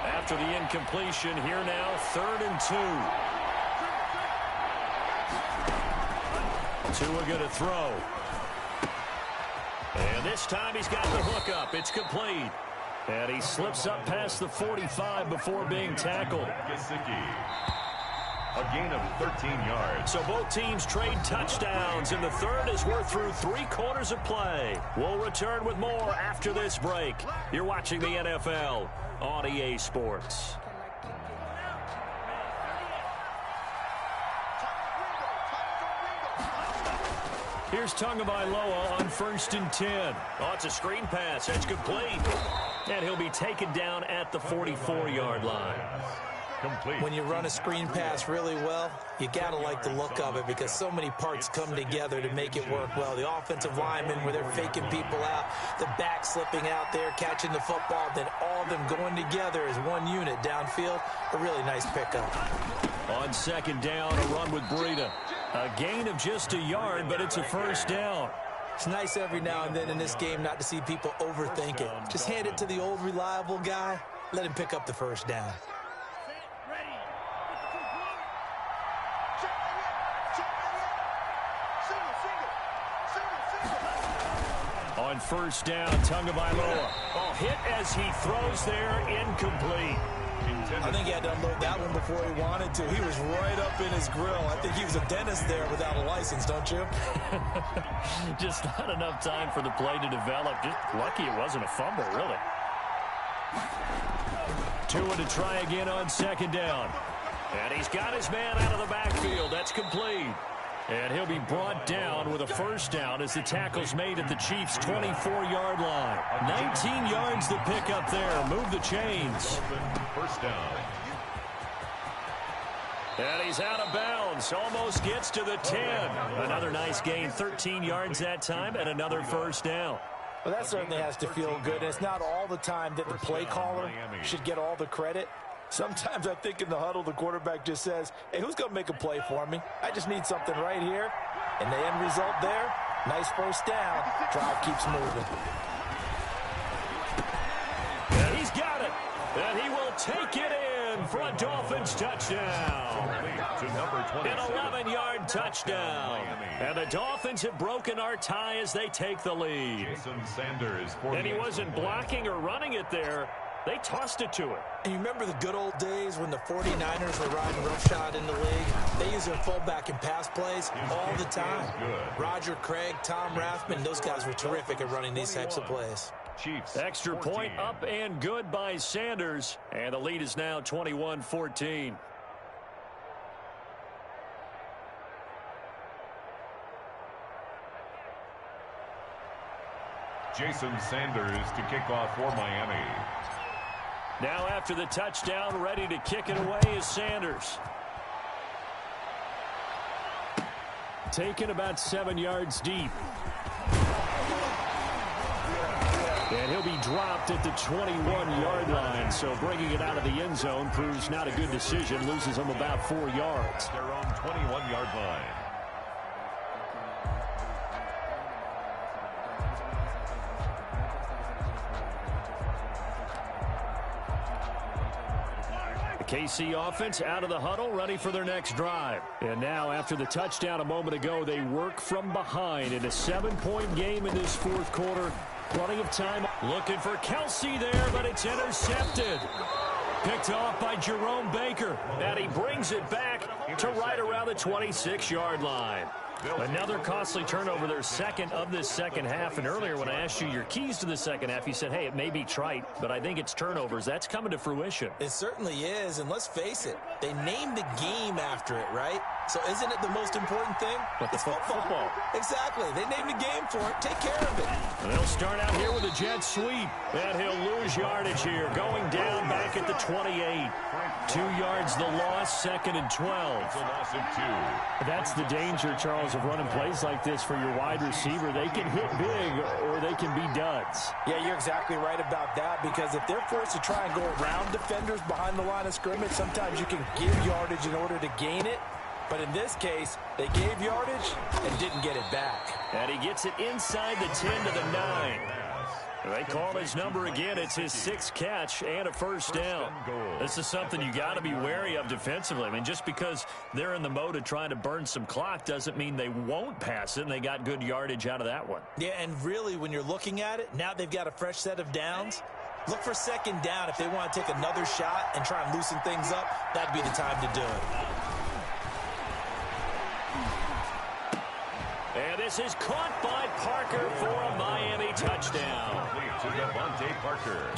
After the incompletion, here now, 3rd and 2. Tua going to throw. And this time he's got the hook up. It's complete. And he slips up past the 45 before being tackled. A gain of 13 yards. So both teams trade touchdowns in the third as we're through 3 quarters of play. We'll return with more after this break. You're watching the NFL on EA Sports. Here's Tagovailoa on 1st and 10. Oh, it's a screen pass. That's complete. And he'll be taken down at the 44-yard line. Complete. When you run a screen pass really well, you got to like the look of it because so many parts come together to make it work well. The offensive linemen, where they're faking people out, the back slipping out there, catching the football, then all of them going together as one unit downfield. A really nice pickup. On 2nd down, a run with Breida. A gain of just a yard, but it's a 1st down. It's nice every now and then in this game not to see people overthink it. Just hand it to the old reliable guy. Let him pick up the 1st down. On 1st down, Tagovailoa. Oh, hit as he throws there, incomplete. I think he had to unload that one before he wanted to. He was right up in his grill. I think he was a dentist there without a license, don't you? Just not enough time for the play to develop. Just lucky it wasn't a fumble, really. Tua to try again on 2nd down. And he's got his man out of the backfield. That's complete. And he'll be brought down with a 1st down as the tackle's made at the Chiefs' 24-yard line. 19 yards to pick up there. Move the chains. 1st down. And he's out of bounds. Almost gets to the 10. Another nice gain. 13 yards that time and another 1st down. Well, that certainly has to feel good. And it's not all the time that the play caller should get all the credit. Sometimes I think in the huddle, the quarterback just says, hey, who's going to make a play for me? I just need something right here. And the end result there, nice 1st down. Drive keeps moving. And he's got it. And he will take it in for a Dolphins touchdown. An 11-yard touchdown. And the Dolphins have broken our tie as they take the lead. And he wasn't blocking or running it there. They tossed it to him. And you remember the good old days when the 49ers were riding roughshod in the league? They use their fullback in pass plays all the time. Roger Craig, Tom Rathman, those guys were terrific at running these types of plays. Chiefs. Extra point up and good by Sanders. And the lead is now 21-14. Jason Sanders to kick off for Miami. Now after the touchdown, ready to kick it away is Sanders. Taken about 7 yards deep. And he'll be dropped at the 21-yard line. So bringing it out of the end zone proves not a good decision. Loses him about 4 yards. Their own 21-yard line. KC offense out of the huddle, ready for their next drive. And now, after the touchdown a moment ago, they work from behind in a 7-point game in this fourth quarter. Plenty of time. Looking for Kelsey there, but it's intercepted. Picked off by Jerome Baker. And he brings it back to right around the 26-yard line. Another costly turnover, their second of this second half. And earlier when I asked you your keys to the second half, you said, hey, it may be trite, but I think it's turnovers. That's coming to fruition. It certainly is, and let's face it, they named the game after it, right? So isn't it the most important thing? It's football. Exactly. They named the game for it. Take care of it. And they'll start out here with a jet sweep. And he'll lose yardage here. Going down back at the 28. 2 yards the loss, 2nd and 12. It's a loss of 2. That's the danger, Charles, of running plays like this for your wide receiver. They can hit big or they can be duds. Yeah, you're exactly right about that, because if they're forced to try and go around defenders behind the line of scrimmage, sometimes you can give yardage in order to gain it. But in this case, they gave yardage and didn't get it back. And he gets it inside the 10 to the 9. They call his number again. It's his 6th catch and a first down. This is something you got to be wary of defensively. I mean, just because they're in the mode of trying to burn some clock doesn't mean they won't pass it, and they got good yardage out of that one. Yeah, and really, when you're looking at it, now they've got a fresh set of downs. Look for 2nd down. If they want to take another shot and try and loosen things up, that'd be the time to do it. And this is caught by Parker for a Miami touchdown. To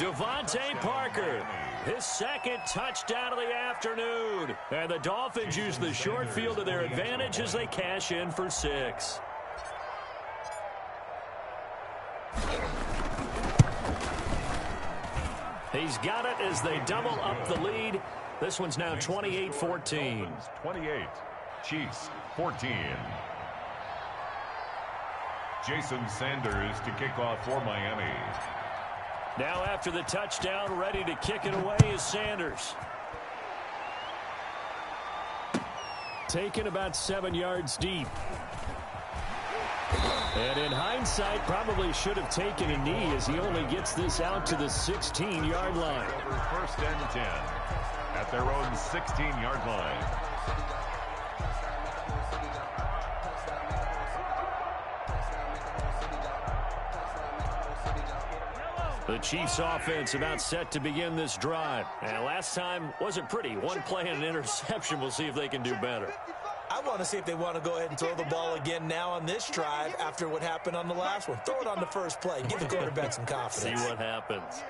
Devontae Parker, his 2nd touchdown of the afternoon. And the Dolphins use the short field to their advantage as they cash in for 6. He's got it as they double up the lead. This one's now 28-14. 28. Chiefs 14. Jason Sanders to kick off for Miami. Now after the touchdown, ready to kick it away is Sanders. Taken about 7 yards deep. And in hindsight, probably should have taken a knee as he only gets this out to the 16-yard line. First and 10 at their own 16-yard line. The Chiefs offense about set to begin this drive. And last time wasn't pretty. One play and an interception. We'll see if they can do better. I want to see if they want to go ahead and throw the ball again now on this drive after what happened on the last one. Throw it on the first play. Give the quarterback some confidence. See what happens.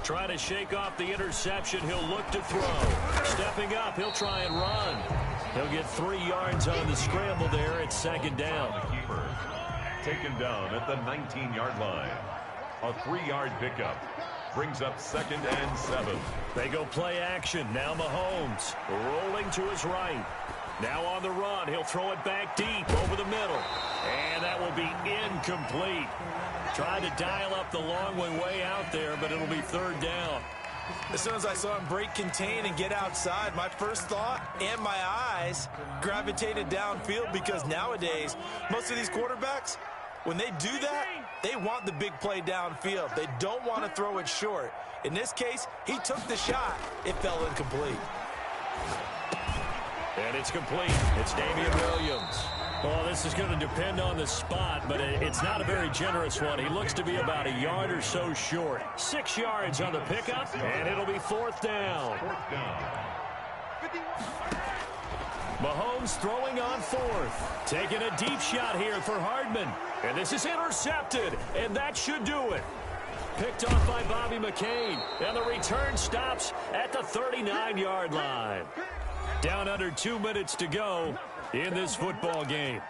Trying to shake off the interception. He'll look to throw. Stepping up, he'll try and run. He'll get 3 yards on the scramble there. It's 2nd down. The keeper taken down at the 19-yard line. A 3-yard pickup brings up 2nd and 7. They go play action. Now Mahomes rolling to his right. Now on the run. He'll throw it back deep over the middle. And that will be incomplete. Tried to dial up the long way out there, but it'll be 3rd down. As soon as I saw him break contain and get outside, my first thought and my eyes gravitated downfield, because nowadays, most of these quarterbacks, when they do that, they want the big play downfield. They don't want to throw it short. In this case, he took the shot. It fell incomplete. And it's complete. It's Damian Williams. Well, this is going to depend on the spot, but it's not a very generous one. He looks to be about a yard or so short. 6 yards on the pickup, and it'll be 4th down. Mahomes throwing on 4th. Taking a deep shot here for Hardman. And this is intercepted, and that should do it. Picked off by Bobby McCain, and the return stops at the 39-yard line. Down under 2 minutes to go. in this football game.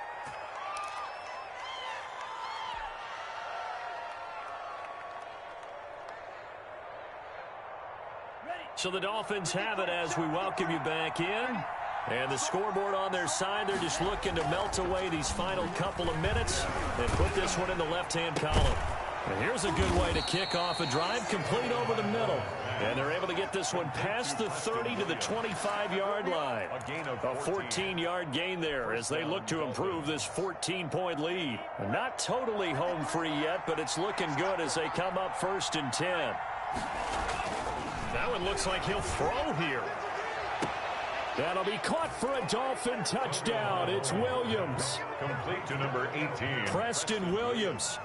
So the Dolphins have it as we welcome you back in. And the scoreboard on their side, they're just looking to melt away these final couple of minutes and put this one in the left-hand column. And here's a good way to kick off a drive, complete over the middle. And they're able to get this one past the 30 to the 25-yard line. A 14-yard gain there as they look to improve this 14-point lead. Not totally home free yet, but it's looking good as they come up 1st and 10. That one looks like he'll throw here. That'll be caught for a Dolphin touchdown. It's Williams. Complete to number 18. Preston Williams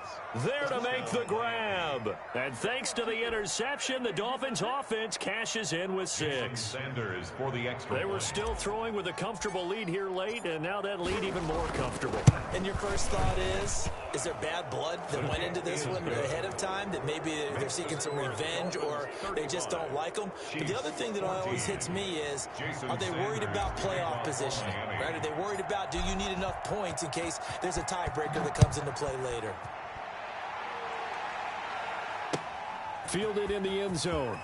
there to make the grab. And thanks to the interception, the Dolphins offense cashes in with 6. Sanders for the extra. They were still throwing with a comfortable lead here late, and now that lead even more comfortable. And your first thought is there bad blood that went into this one ahead of time, that maybe they're seeking some revenge or they just don't like them? But the other thing that always hits me is, are they worried about playoff positioning? Right? Are they worried about, do you need enough points in case there's a tiebreaker that comes into play later? Fielded in the end zone.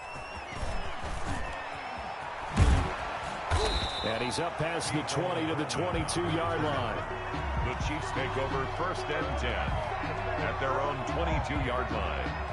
And he's up past the 20 to the 22-yard line. The Chiefs take over 1st and 10 at their own 22-yard line.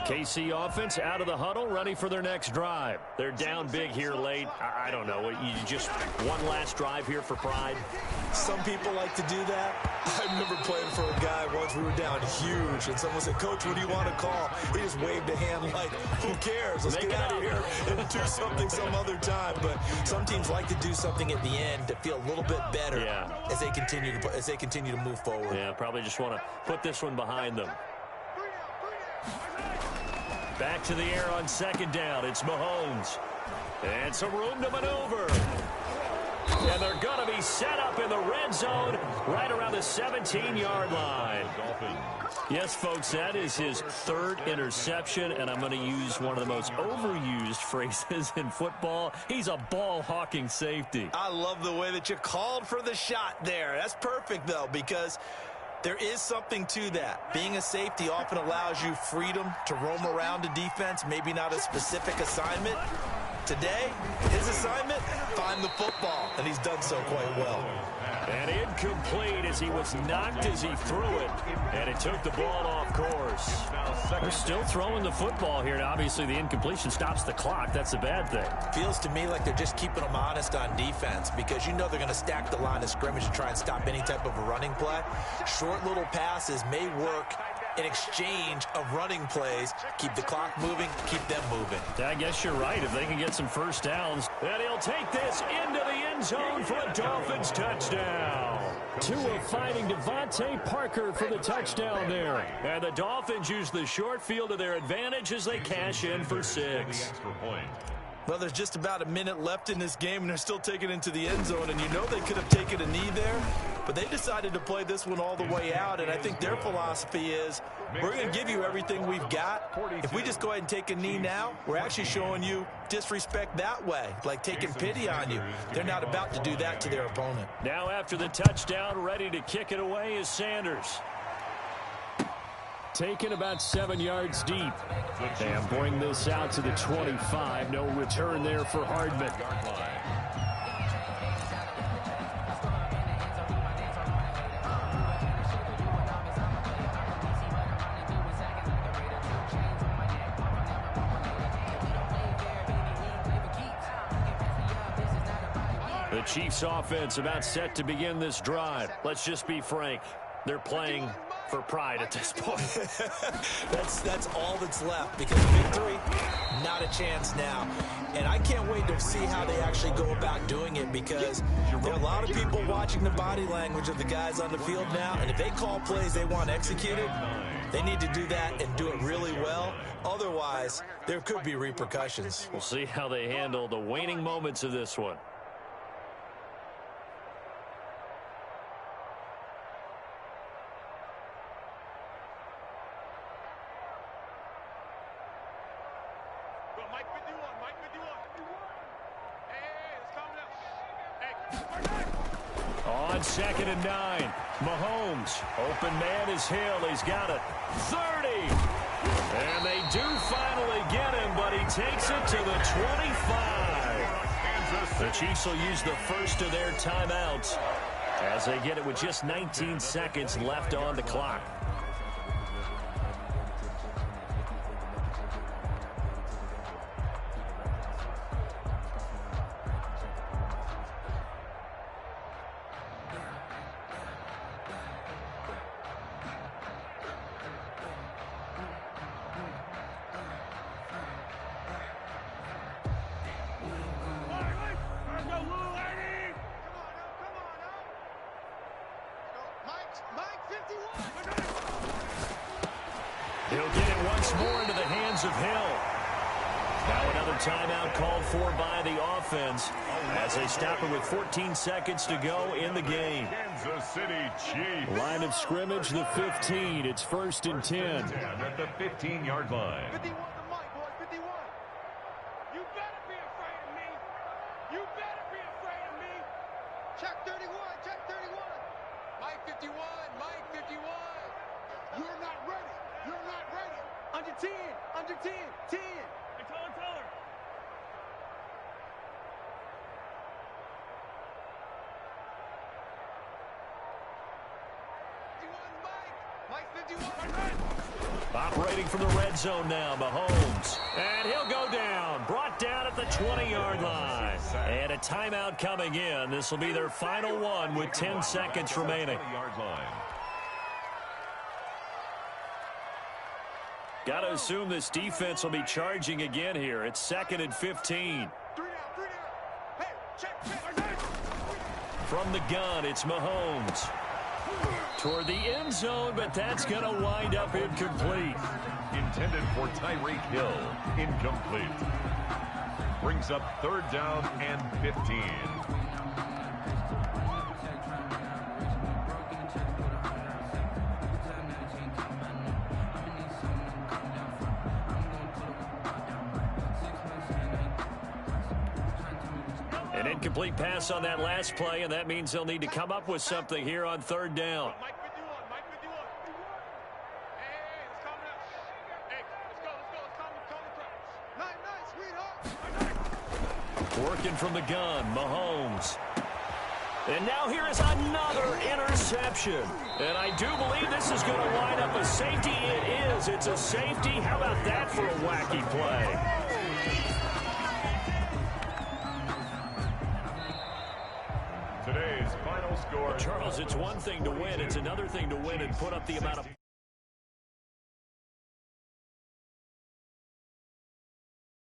KC offense out of the huddle, ready for their next drive. They're down big here late. I don't know. You just one last drive here for pride? Some people like to do that. I remember playing for a guy once. We were down huge, and someone said, "Coach, what do you want to call?" He just waved a hand like, "Who cares? Let's get out of here and do something some other time." But some teams like to do something at the end to feel a little bit better as they continue to move forward. Yeah, probably just want to put this one behind them. Back to the air on 2nd down. It's Mahomes. And some room to maneuver. And they're going to be set up in the red zone right around the 17-yard line. Yes, folks, that is his 3rd interception, and I'm going to use one of the most overused phrases in football. He's a ball-hawking safety. I love the way that you called for the shot there. That's perfect, though, because there is something to that. Being a safety often allows you freedom to roam around a defense, maybe not a specific assignment. Today, his assignment, find the football, and he's done so quite well. And incomplete as he was knocked as he threw it, and it took the ball off course. They're still throwing the football here, and obviously the incompletion stops the clock. That's a bad thing. Feels to me like they're just keeping them honest on defense because you know they're going to stack the line of scrimmage and try and stop any type of a running play. Short little passes may work in exchange of running plays. Keep the clock moving, keep them moving. I guess you're right. If they can get some first downs, then he'll take this into the end zone for a Dolphins touchdown. Tua finding Devontae Parker for the touchdown there. And the Dolphins use the short field to their advantage as they cash in for 6. Well, there's just about a minute left in this game, and they're still taking it into the end zone. And you know they could have taken a knee there, but they decided to play this one all the way out. And I think their philosophy is, we're going to give you everything we've got. If we just go ahead and take a knee now, we're actually showing you disrespect that way, like taking pity on you. They're not about to do that to their opponent. Now after the touchdown, ready to kick it away is Sanders. Taken about 7 yards deep. And bring this out to the 25. No return there for Hardman. The Chiefs offense about set to begin this drive. Let's just be frank. They're playing for pride at this point. That's all that's left, because victory, not a chance now. And I can't wait to see how they actually go about doing it, because there are a lot of people watching the body language of the guys on the field now, and if they call plays they want executed, they need to do that and do it really well. Otherwise, there could be repercussions. We'll see how they handle the waning moments of this one. Mike 51, Mike 51. Hey, it's coming up. Hey. On 2nd and 9, Mahomes. Open man is Hill. He's got it. 30. And they do finally get him, but he takes it to the 25. The Chiefs will use the first of their timeouts as they get it with just 19 seconds left on the clock. He'll get it once more into the hands of Hill. Now another timeout called for by the offense as they stop it with 14 seconds to go in the game. Kansas City Chiefs. Line of scrimmage, the 15. It's 1st and 10. At the 15-yard line. 51 to Mike, boy, 51. You better be afraid of me. You better be afraid of me. Check 31, check 31. Mike 51, Mike 51. You're not ready. You're not ready. Under 10, under 10, 10. Hey, taller. Mike 51. Operating from the red zone now, Mahomes. And he'll go down. Brought down at the 20-yard line. And a timeout coming in. This will be their final one with 10 seconds remaining. Got to assume this defense will be charging again here. It's 2nd and 15. Hey, check. From the gun, it's Mahomes. Toward the end zone, but that's going to wind up incomplete. Intended for Tyreek Hill. Incomplete. Brings up 3rd down and 15. An incomplete pass on that last play, and that means they'll need to come up with something here on 3rd down. Mike 51, Mike 51. Hey, it's coming up. Hey, let's go. Nice, sweetheart. Working from the gun, Mahomes. And now here is another interception. And I do believe this is going to wind up a safety. It is. It's a safety. How about that for a wacky play? Today's final score. Charles, it's one thing to win. It's another thing to win and put up the amount of